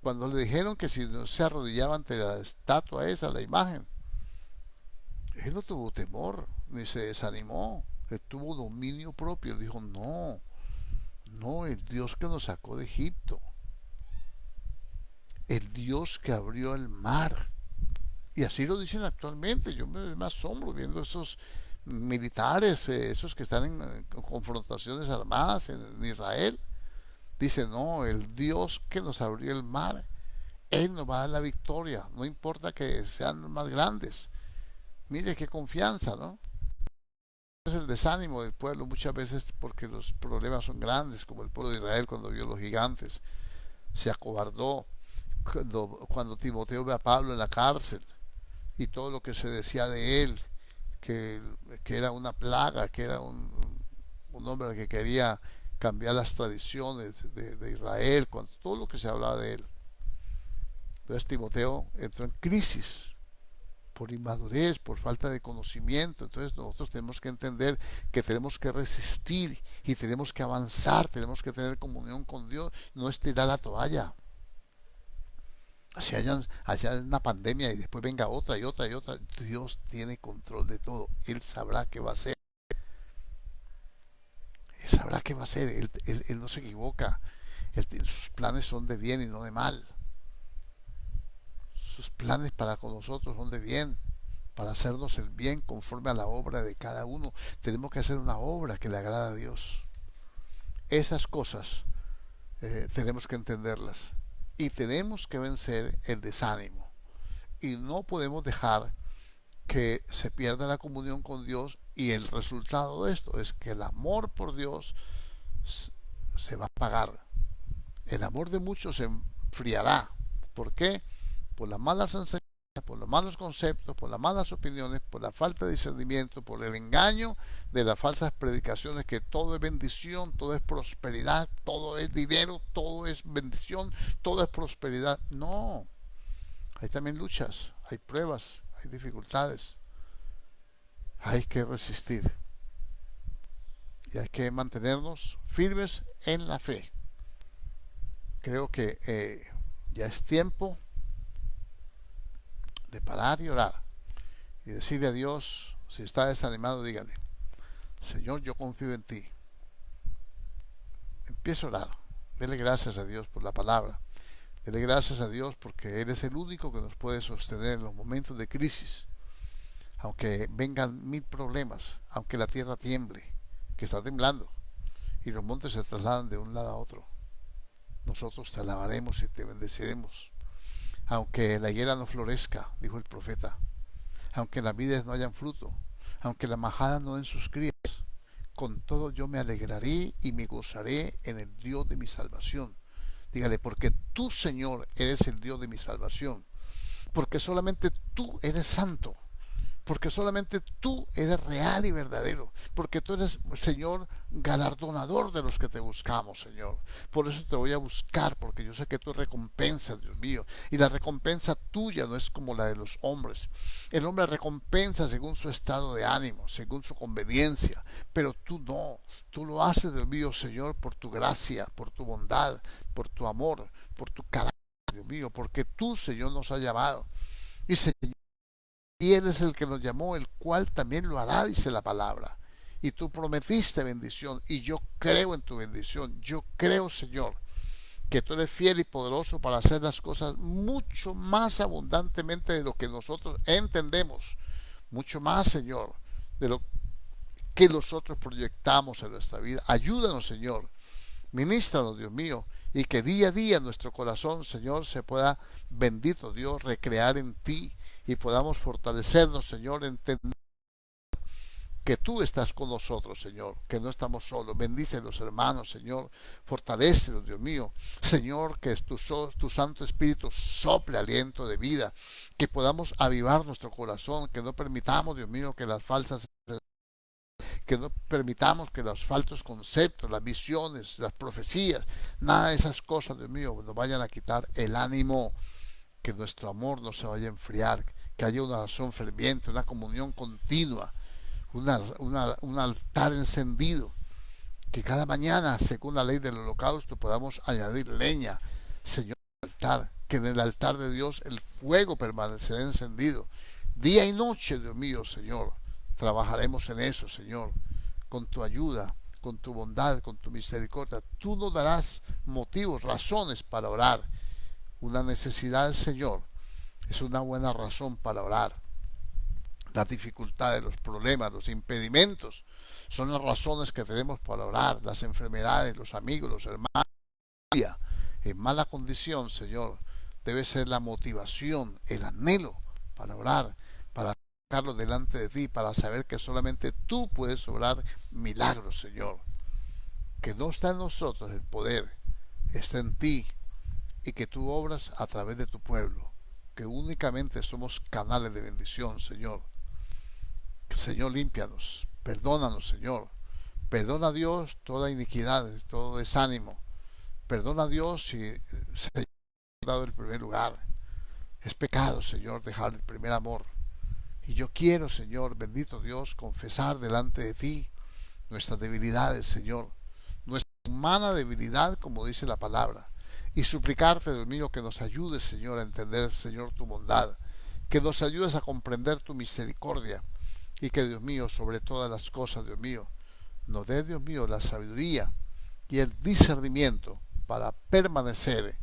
cuando le dijeron que si no se arrodillaba ante la estatua esa, la imagen, Él no tuvo temor, ni se desanimó, Él tuvo dominio propio, Él dijo, no, no, el Dios que nos sacó de Egipto, el Dios que abrió el mar. Y así lo dicen actualmente. Yo me asombro viendo esos militares, esos que están en confrontaciones armadas en Israel. Dice, no, el Dios que nos abrió el mar, Él nos va a dar la victoria, no importa que sean más grandes. Mire qué confianza, ¿no? Es el desánimo del pueblo muchas veces porque los problemas son grandes, como el pueblo de Israel cuando vio los gigantes, se acobardó. Cuando Timoteo ve a Pablo en la cárcel, y todo lo que se decía de él, que era una plaga, que era un hombre que quería cambiar las tradiciones de Israel, todo lo que se hablaba de él. Entonces Timoteo entró en crisis por inmadurez, por falta de conocimiento. Entonces nosotros tenemos que entender que tenemos que resistir y tenemos que avanzar, tenemos que tener comunión con Dios, no estirar la toalla. Haya una pandemia y después venga otra y otra y otra, Dios tiene control de todo. Él sabrá qué va a hacer. Él sabrá qué va a hacer. Él no se equivoca. Sus planes son de bien y no de mal. Sus planes para con nosotros son de bien, para hacernos el bien conforme a la obra de cada uno. Tenemos que hacer una obra que le agrada a Dios. Esas cosas tenemos que entenderlas. Y tenemos que vencer el desánimo. Y no podemos dejar que se pierda la comunión con Dios, y el resultado de esto es que el amor por Dios se va a apagar. El amor de muchos se enfriará. ¿Por qué? Por las malas enseñanzas, por los malos conceptos, por las malas opiniones, por la falta de discernimiento, por el engaño de las falsas predicaciones, que todo es bendición, todo es prosperidad, todo es dinero, todo es bendición, todo es prosperidad. No, hay también luchas, hay pruebas, hay dificultades. Hay que resistir y hay que mantenernos firmes en la fe. Creo que ya es tiempo de parar y orar y decirle a Dios, si está desanimado, dígale: Señor, yo confío en ti. Empieza a orar. Dele gracias a Dios por la palabra. Dele gracias a Dios porque Él es el único que nos puede sostener en los momentos de crisis. Aunque vengan 1000 problemas, aunque la tierra tiemble, que está temblando, y los montes se trasladan de un lado a otro, nosotros te alabaremos y te bendeciremos. Aunque la higuera no florezca, dijo el profeta, aunque las vides no hayan fruto, aunque la majada no den sus crías, con todo yo me alegraré y me gozaré en el Dios de mi salvación. Dígale: porque tú, Señor, eres el Dios de mi salvación, porque solamente tú eres santo, porque solamente tú eres real y verdadero, porque tú eres, Señor, galardonador de los que te buscamos, Señor. Por eso te voy a buscar, porque yo sé que tú recompensas, Dios mío, y la recompensa tuya no es como la de los hombres. El hombre recompensa según su estado de ánimo, según su conveniencia, pero tú no. Tú lo haces, Dios mío, Señor, por tu gracia, por tu bondad, por tu amor, por tu carácter, Dios mío, porque tú, Señor, nos has llamado. Y Señor, y Él es el que nos llamó, el cual también lo hará, dice la palabra. Y tú prometiste bendición, y yo creo en tu bendición. Yo creo, Señor, que tú eres fiel y poderoso para hacer las cosas mucho más abundantemente de lo que nosotros entendemos. Mucho más, Señor, de lo que nosotros proyectamos en nuestra vida. Ayúdanos, Señor. Ministranos, Dios mío, y que día a día nuestro corazón, Señor, se pueda, bendito Dios, recrear en ti, y podamos fortalecernos, Señor, entender que tú estás con nosotros, Señor, que no estamos solos. Bendice a los hermanos, Señor, fortalécelos, Dios mío. Señor, que tu Santo Espíritu sople aliento de vida, que podamos avivar nuestro corazón, que no permitamos, Dios mío, que no permitamos que los falsos conceptos, las visiones, las profecías, nada de esas cosas, Dios mío, nos vayan a quitar el ánimo, que nuestro amor no se vaya a enfriar, que haya una oración ferviente, una comunión continua, un altar encendido, que cada mañana, según la ley del holocausto, podamos añadir leña, Señor, al altar, que en el altar de Dios el fuego permanecerá encendido. Día y noche, Dios mío, Señor, trabajaremos en eso, Señor, con tu ayuda, con tu bondad, con tu misericordia. Tú nos darás motivos, razones para orar. Una necesidad, Señor, es una buena razón para orar. Las dificultades, los problemas, los impedimentos son las razones que tenemos para orar. Las enfermedades, los amigos, los hermanos, en mala condición, Señor, debe ser la motivación, el anhelo para orar, para colocarlo delante de ti, para saber que solamente tú puedes obrar milagros, Señor. Que no está en nosotros el poder, está en ti, y que tú obras a través de tu pueblo, que únicamente somos canales de bendición, Señor. Señor, límpianos, perdónanos, Señor, Perdona a Dios toda iniquidad, todo desánimo. Perdona a Dios si se ha dado el primer lugar. Es pecado, Señor, dejar el primer amor. Y yo quiero, Señor, bendito Dios, confesar delante de ti nuestras debilidades, Señor, nuestra humana debilidad, como dice la palabra, y suplicarte, Dios mío, que nos ayudes, Señor, a entender, Señor, tu bondad, que nos ayudes a comprender tu misericordia, y que, Dios mío, sobre todas las cosas, Dios mío, nos dé, Dios mío, la sabiduría y el discernimiento para permanecer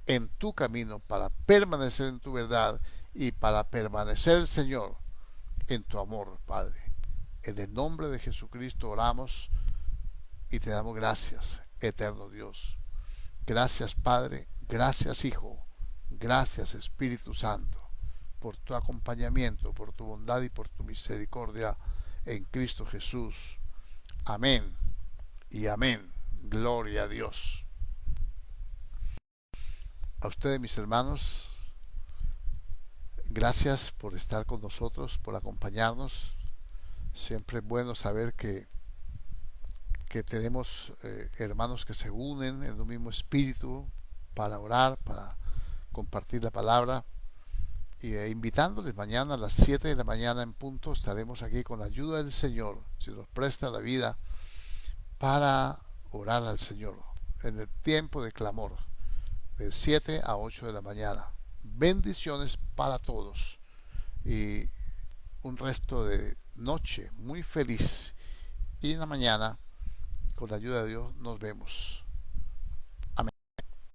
en tu camino, para permanecer en tu verdad y para permanecer, Señor, en tu amor, Padre. En el nombre de Jesucristo oramos y te damos gracias, eterno Dios. Gracias, Padre, gracias, Hijo, gracias, Espíritu Santo, por tu acompañamiento, por tu bondad y por tu misericordia en Cristo Jesús. Amén y amén. Gloria a Dios. A ustedes, mis hermanos, gracias por estar con nosotros, por acompañarnos. Siempre es bueno saber que tenemos hermanos que se unen en un mismo espíritu para orar, para compartir la palabra. Y invitándoles mañana a las 7 de la mañana en punto, estaremos aquí con la ayuda del Señor, si nos presta la vida, para orar al Señor en el tiempo de clamor, de 7 a 8 de la mañana. Bendiciones para todos y un resto de noche muy feliz. Y en la mañana, con la ayuda de Dios, nos vemos.